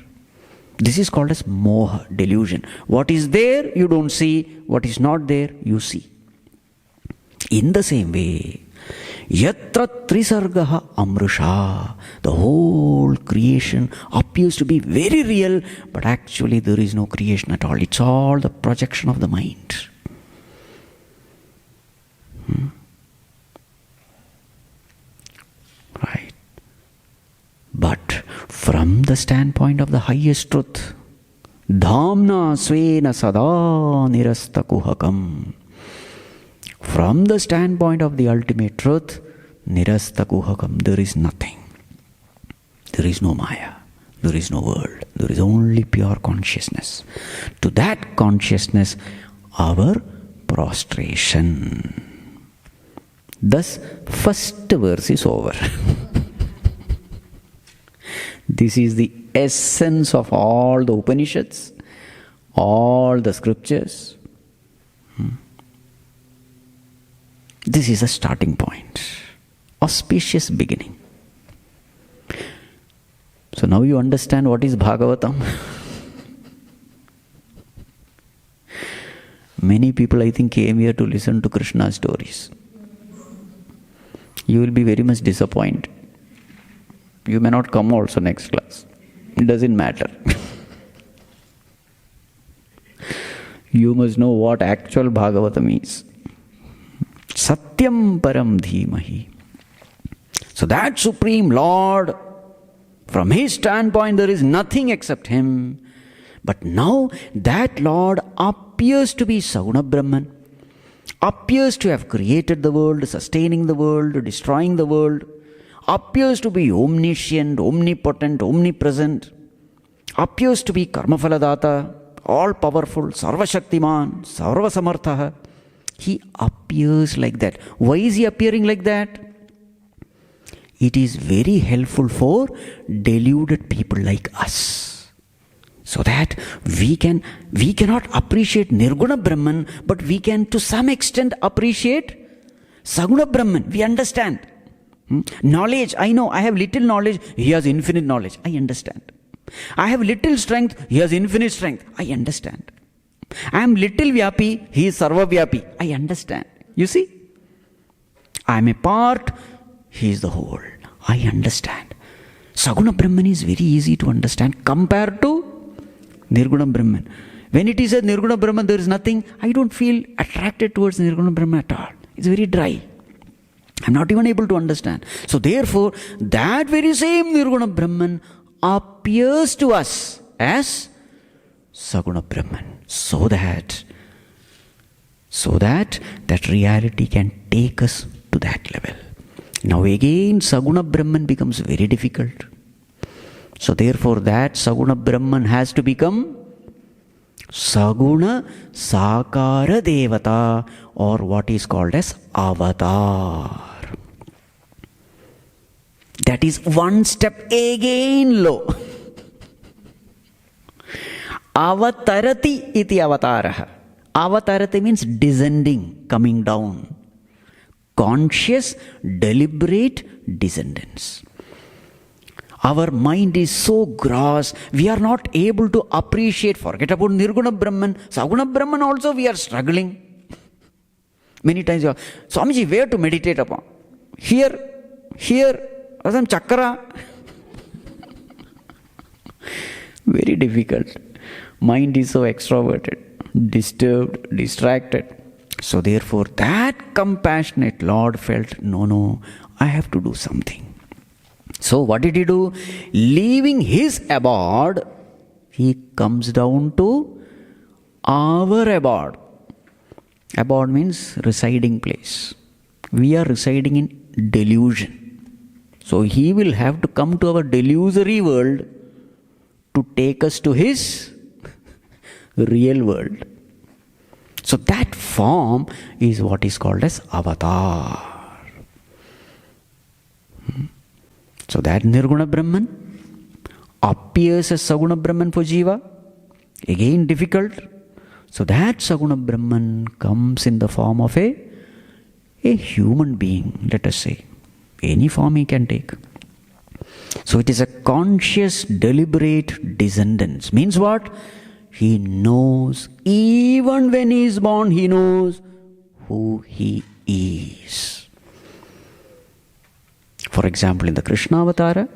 This is called as moha, delusion. What is there, you don't see. What is not there, you see. In the same way, yatra trisargaha amrusha. The whole creation appears to be very real, but actually there is no creation at all. It's all the projection of the mind. Right. But from the standpoint of the highest truth, dhamna svena sada nirasta kuhakam. From the standpoint of the ultimate truth, nirasta kuhakam, there is nothing. There is no maya. There is no world. There is only pure consciousness. To that consciousness, our prostration. Thus, first verse is over. This is the essence of all the Upanishads, all the scriptures. This is a starting point, auspicious beginning. So now you understand what is Bhagavatam. Many people, I think, came here to listen to Krishna's stories. You will be very much disappointed. You may not come also next class. It doesn't matter. You must know what actual Bhagavatam is. Satyam param dhimahi. So that Supreme Lord, from His standpoint there is nothing except Him. But now that Lord appears to be Saguna Brahman, appears to have created the world, sustaining the world, destroying the world, appears to be omniscient, omnipotent, omnipresent, appears to be Karmaphaladata, all-powerful, Sarvashaktiman, Sarvasamartha. He appears like that. Why is He appearing like that? It is very helpful for deluded people like us. So that we cannot appreciate Nirguna Brahman, but we can to some extent appreciate Saguna Brahman. We understand. Knowledge, I know, I have little knowledge, He has infinite knowledge. I understand. I have little strength, He has infinite strength. I understand. I am little Vyapi, He is Sarva Vyapi. I understand. You see? I am a part, He is the whole. I understand. Saguna Brahman is very easy to understand compared to Nirguna Brahman. When it is a Nirguna Brahman, there is nothing. I don't feel attracted towards Nirguna Brahman at all. It's very dry. I'm not even able to understand. So therefore, that very same Nirguna Brahman appears to us as Saguna Brahman. So that that reality can take us to that level. Now again, Saguna Brahman becomes very difficult. So therefore, that Saguna Brahman has to become Saguna Sakara Devata, or what is called as Avatar. That is one step again low. Avatarati iti avataraha. Avatarati means descending, coming down. Conscious, deliberate descendants. Our mind is so gross, we are not able to appreciate. Forget about Nirguna Brahman. Saguna Brahman also we are struggling. Many times you are, Swamiji, where to meditate upon? Here, or some chakra. Very difficult. Mind is so extroverted, disturbed, distracted. So therefore, that compassionate Lord felt, no, I have to do something. So what did he do? Leaving his abode, he comes down to our abode. Abode means residing place. We are residing in delusion. So he will have to come to our delusory world to take us to his real world. So that form is what is called as avatar. So that Nirguna Brahman appears as Saguna Brahman for Jiva. Again difficult. So that Saguna Brahman comes in the form of a human being, let us say. Any form he can take. So it is a conscious, deliberate descendance. Means what? He knows, even when he is born, he knows who he is. For example, in the Krishna Avatara,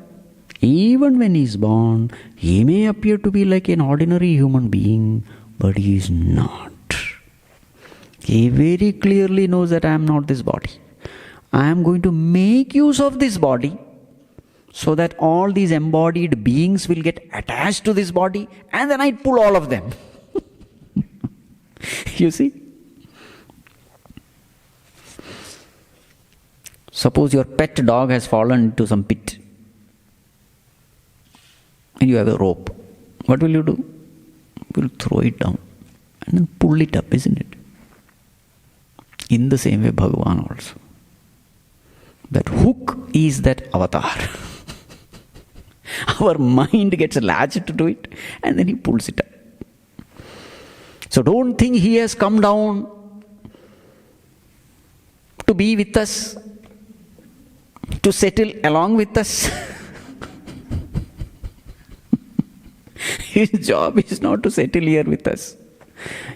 even when he is born, he may appear to be like an ordinary human being, but he is not. He very clearly knows that I am not this body. I am going to make use of this body so that all these embodied beings will get attached to this body, and then I pull all of them. You see? Suppose your pet dog has fallen into some pit and you have a rope. What will you do? You will throw it down and then pull it up, isn't it? In the same way, Bhagavan also. That hook is that avatar. Our mind gets latched to it and then he pulls it up. So don't think he has come down to be with us, to settle along with us. His job is not to settle here with us.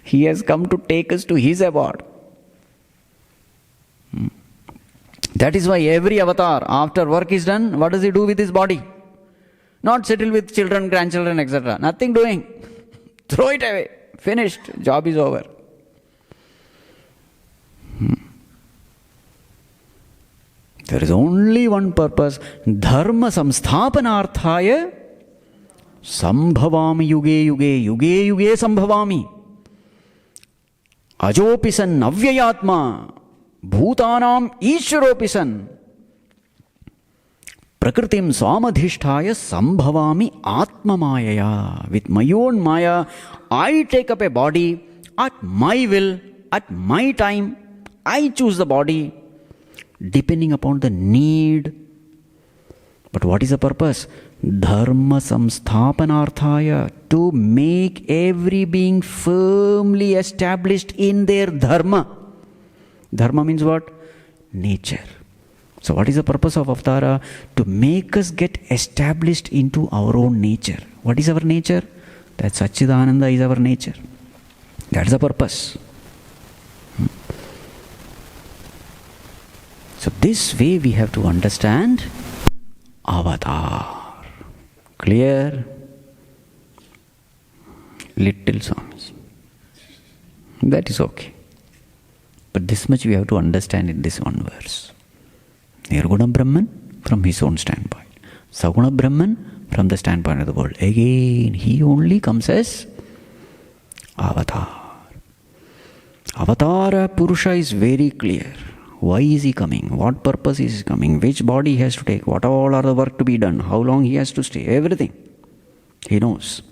He has come to take us to his abode. That is why every avatar, after work is done, what does he do with his body? Not settle with children, grandchildren, etc. Nothing doing. Throw it away. Finished. Job is over. There is only one purpose. Dharma samsthapanarthaya sambhavami yuge yuge. Yuge yuge sambhavami. Ajopisan avyayatma. Bhutanam ishwaropisan. Prakritim swamadhisthaya sambhavami atmamayaya. With my own maya, I take up a body at my will, at my time. I choose the body depending upon the need. But what is the purpose? Dharma samsthapanarthaya. To make every being firmly established in their dharma. Dharma means what? Nature. So what is the purpose of Avatara? To make us get established into our own nature. What is our nature? That Satchidananda is our nature. That's the purpose. So this way we have to understand avatar. Clear? Little Swamis. That is okay. But this much we have to understand in this one verse. Nirguna Brahman from his own standpoint. Saguna Brahman from the standpoint of the world. Again, he only comes as avatar. Avatara Purusha is very clear. Why is he coming? What purpose is he coming? Which body he has to take? What all are the work to be done? How long he has to stay? Everything. He knows.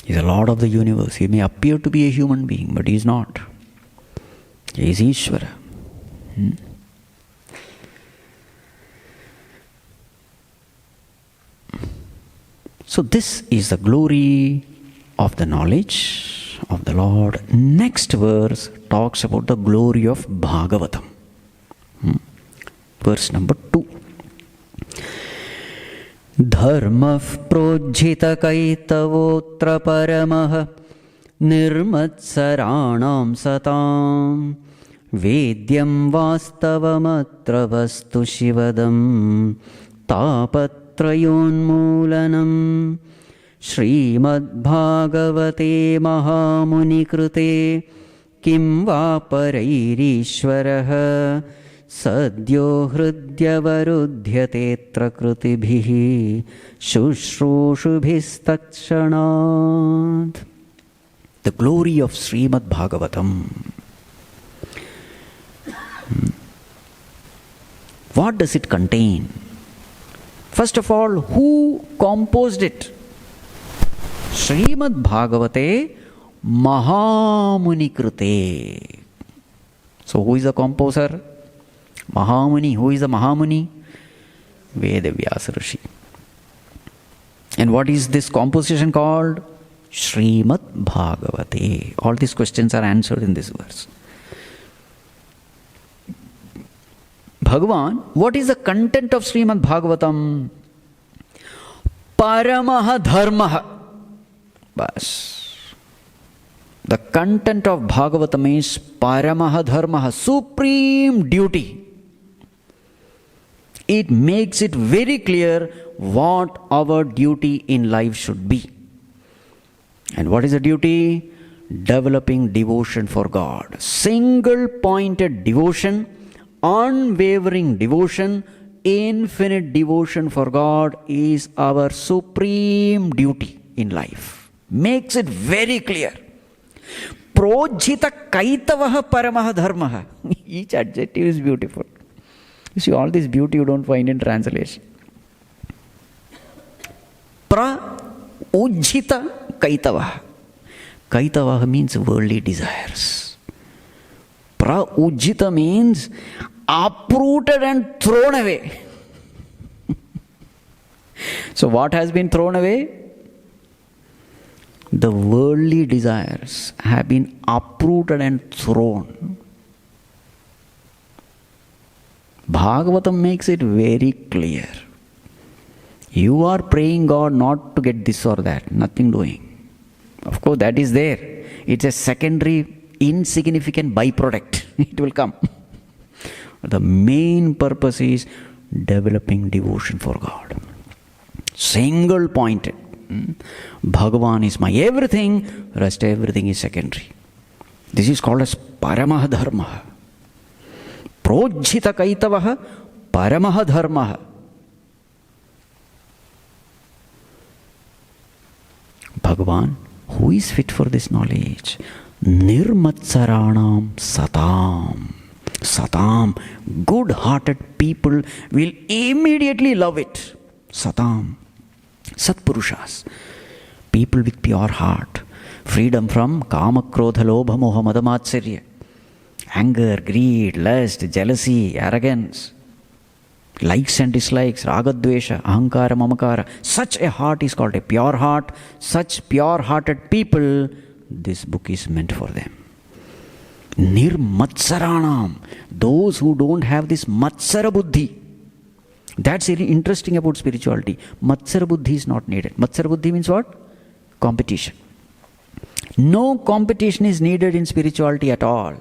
He is the Lord of the universe. He may appear to be a human being, but he is not. He is Ishvara. So this is the glory of the knowledge of the Lord. Next verse talks about the glory of Bhagavatam. Verse number 2. Dharmah projhita kaitavotra paramah nirmatsaranam satam vedyam vastavamatra vastu shivadam tapatrayonmulanam Shrimad Bhagavate Mahamuni Krute Kim Vaparayirishvaraha Sadyo Hridyavarudhyatetra Krutibhihi Shushrusubhistakshanad. The glory of Shrimad Bhagavatam. What does it contain? First of all, who composed it? Shrimad Bhagavate Mahamuni Krute. So who is the composer? Mahamuni. Who is the Mahamuni? Vedavyasa Rishi. And what is this composition called? Shrimad Bhagavate. All these questions are answered in this verse. Bhagavan, what is the content of Shrimad Bhagavatam? Paramaha Dharmaha. Bas. The content of Bhagavatam is Paramaha Dharmaha, supreme duty. It makes it very clear what our duty in life should be. And what is the duty? Developing devotion for God. Single pointed devotion, unwavering devotion, infinite devotion for God is our supreme duty in life. Makes it very clear. Projhita kaitavaha paramaha dharmaha. Each adjective is beautiful. You see, all this beauty you don't find in translation. Ujjita kaitavaha. Kaitavaha means worldly desires. Ujjita means uprooted and thrown away. So what has been thrown away? The worldly desires have been uprooted and thrown. Bhagavatam makes it very clear. You are praying God not to get this or that, nothing doing. Of course, that is there. It's a secondary, insignificant byproduct. It will come. The main purpose is developing devotion for God. Single pointed. Bhagavan is my everything, rest everything is secondary. This is called as Paramaha Dharmaha. Projhita kaitavaha Paramaha Dharmaha. Bhagavan, who is fit for this knowledge? Nirmatsaranam satam. Satam, good-hearted people will immediately love it. Satam. Satpurushas, people with pure heart, freedom from kama, krodha, lobha, moha, mada, matsarya, anger, greed, lust, jealousy, arrogance, likes and dislikes, raga, dvesha, ahankara, mamakara. Such a heart is called a pure heart. Such pure-hearted people, this book is meant for them. Nirmatsaranam, those who don't have this matsara buddhi. That's very interesting about spirituality. Matsara buddhi is not needed. Matsara buddhi means what? Competition. No competition is needed in spirituality at all.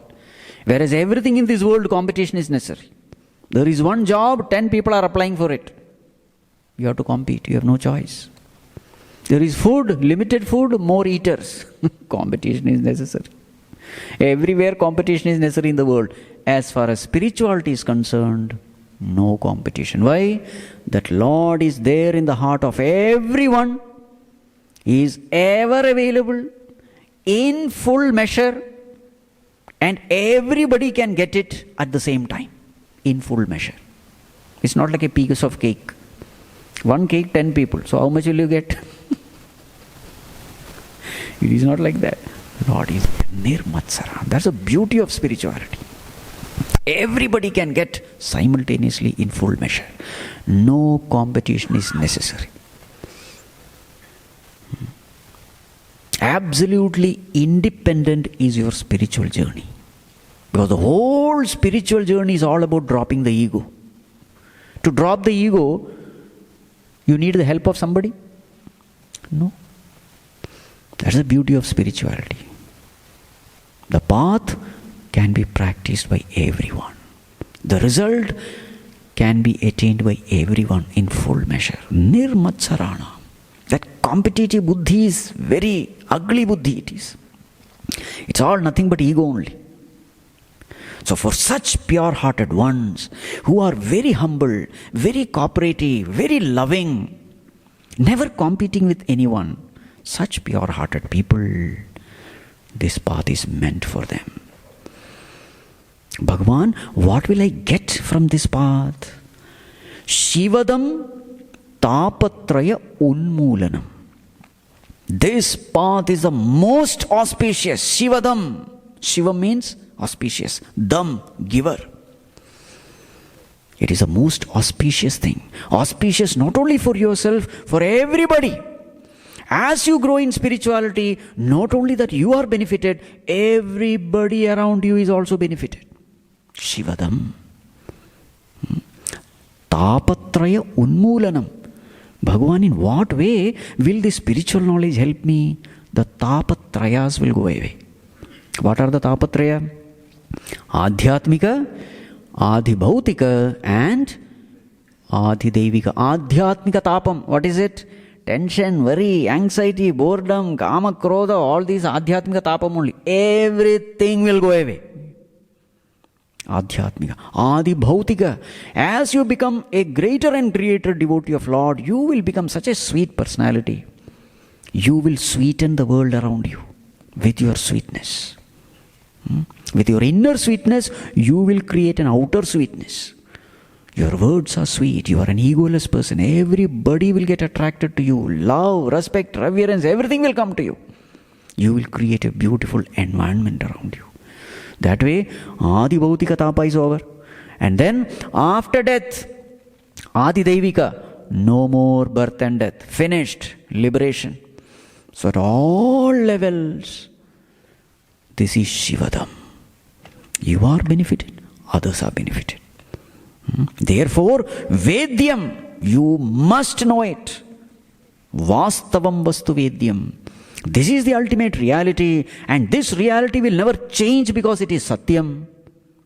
Whereas everything in this world, competition is necessary. There is one job, 10 people are applying for it. You have to compete, you have no choice. There is food, limited food, more eaters. Competition is necessary. Everywhere competition is necessary in the world. As far as spirituality is concerned, no competition. Why? That Lord is there in the heart of everyone. He is ever available in full measure, and everybody can get it at the same time, in full measure. It's not like a piece of cake. One cake, 10 people. So how much will you get? It is not like that. Lord is nirmatsara. That's the beauty of spirituality. Everybody can get simultaneously in full measure. No competition is necessary. Absolutely independent is your spiritual journey. Because the whole spiritual journey is all about dropping the ego. To drop the ego, you need the help of somebody? No. That's the beauty of spirituality. The path can be practiced by everyone. The result can be attained by everyone in full measure. Nirmatsarana. That competitive buddhi is very ugly buddhi it is. It's all nothing but ego only. So for such pure-hearted ones who are very humble, very cooperative, very loving, never competing with anyone, such pure-hearted people, this path is meant for them. Bhagavan, what will I get from this path? Shivadam tapatraya unmoolanam. This path is the most auspicious. Shivadam. Shiva means auspicious. Dam, giver. It is the most auspicious thing. Auspicious not only for yourself, for everybody. As you grow in spirituality, not only that you are benefited, everybody around you is also benefited. Shivadam. Tapatraya unmoolanam. Bhagavan, in what way will this spiritual knowledge help me? The tapatrayas will go away. What are the tapatraya? Adhyatmika, adhibhautika, and adhidevika. Adhyatmika tapam, what is it? Tension, worry, anxiety, boredom, kama, krodha, all these adhyatmika tapam only. Everything will go away. Adhyatmika. Adhibhautika. As you become a greater and greater devotee of Lord, you will become such a sweet personality. You will sweeten the world around you with your sweetness. With your inner sweetness, you will create an outer sweetness. Your words are sweet. You are an egoless person. Everybody will get attracted to you. Love, respect, reverence, everything will come to you. You will create a beautiful environment around you. That way, Adi Bhautika Tapa is over. And then, after death, Adi Devika, no more birth and death. Finished. Liberation. So at all levels, this is Shivadam. You are benefited, others are benefited. Therefore, Vedyam, you must know it. Vastavam Vastu Vedyam. This is the ultimate reality, and this reality will never change because it is Satyam.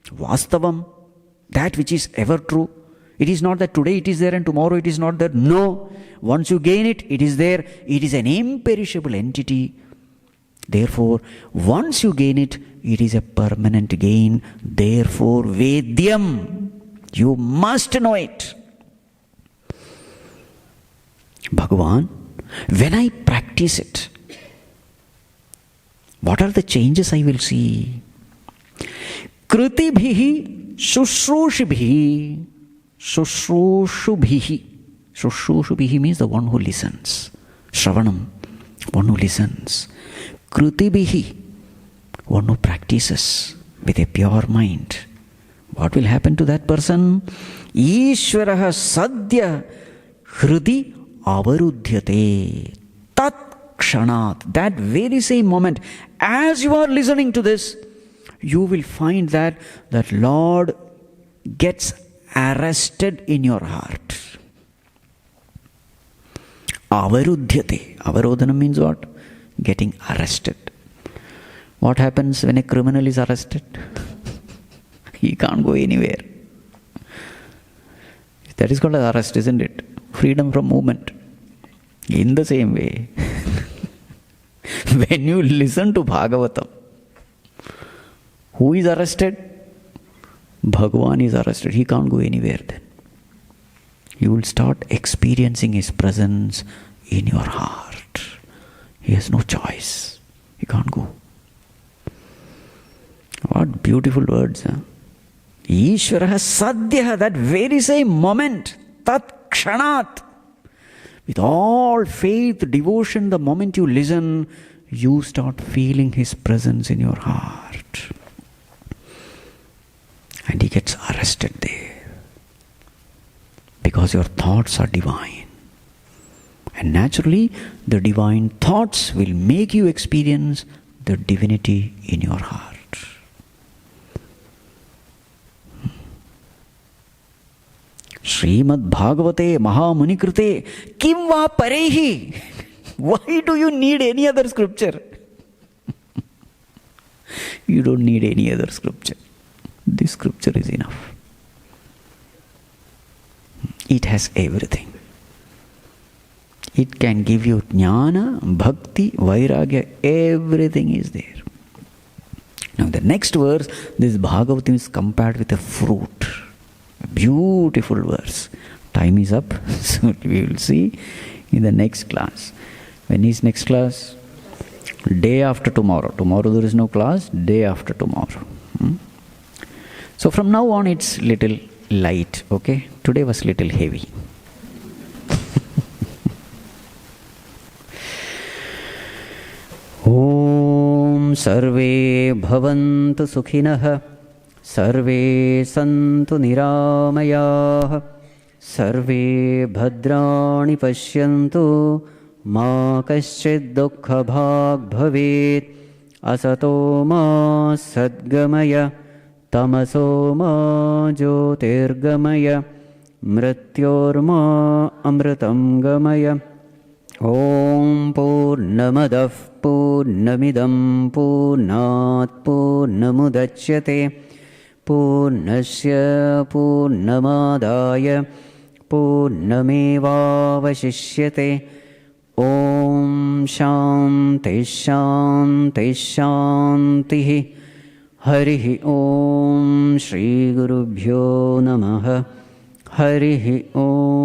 Vastavam, that which is ever true. It is not that today it is there and tomorrow it is not there. No. Once you gain it, it is there. It is an imperishable entity. Therefore, once you gain it, it is a permanent gain. Therefore, Vedyam, you must know it. Bhagavan, when I practice it, what are the changes I will see? Kritibhihi shushrushabhihi. Shushrushabhihi. Shushrushabhihi means the one who listens. Shravanam, one who listens. Kritibihi, one who practices with a pure mind. What will happen to that person? Ishvaraha sadhya hridi avarudhyate. Tat kshanat. That very same moment, as you are listening to this, you will find that Lord gets arrested in your heart. Avarudhyate. Avarodhanam means what? Getting arrested. What happens when a criminal is arrested? He can't go anywhere. That is called as arrest, isn't it? Freedom from movement. In the same way, when you listen to Bhagavatam, who is arrested? Bhagavan is arrested. He can't go anywhere then. You will start experiencing His presence in your heart. He has no choice. He can't go. What beautiful words, huh? Ishvara Sadhya, that very same moment, Tat Kshanat. With all faith, devotion, the moment you listen, you start feeling His presence in your heart. And He gets arrested there. Because your thoughts are divine. And naturally, the divine thoughts will make you experience the divinity in your heart. Shrimad Bhagavate Mahamuni Krite Kim va parehi. Why do you need any other scripture? You don't need any other scripture. This scripture is enough. It has everything. It can give you jnana, bhakti, vairagya, everything is there. Now the next verse, this Bhagavatam is compared with a fruit. A beautiful verse. Time is up, so we will see in the next class. When is next class? Day after tomorrow. Tomorrow there is no class, day after tomorrow. So from now on it's little light, okay? Today was little heavy. Om Sarve Bhavantu Sukhinah Sarve Santu Niramayah Sarve Bhadrani Pashyantu Ma Kaschid Dukkha Bhag Bhavet Asato Ma Sadgamaya Tamaso Ma Jyotirgamaya Mrityorma Amritam Gamaya Om Purnamadav Purnamidam Purnat Purnamudachyate Purnasya Purnamadaya Purnamevavashishyate Om Shanti Shanti Shanti Harihi Om Shri Gurubhyo Namaha Harihi Om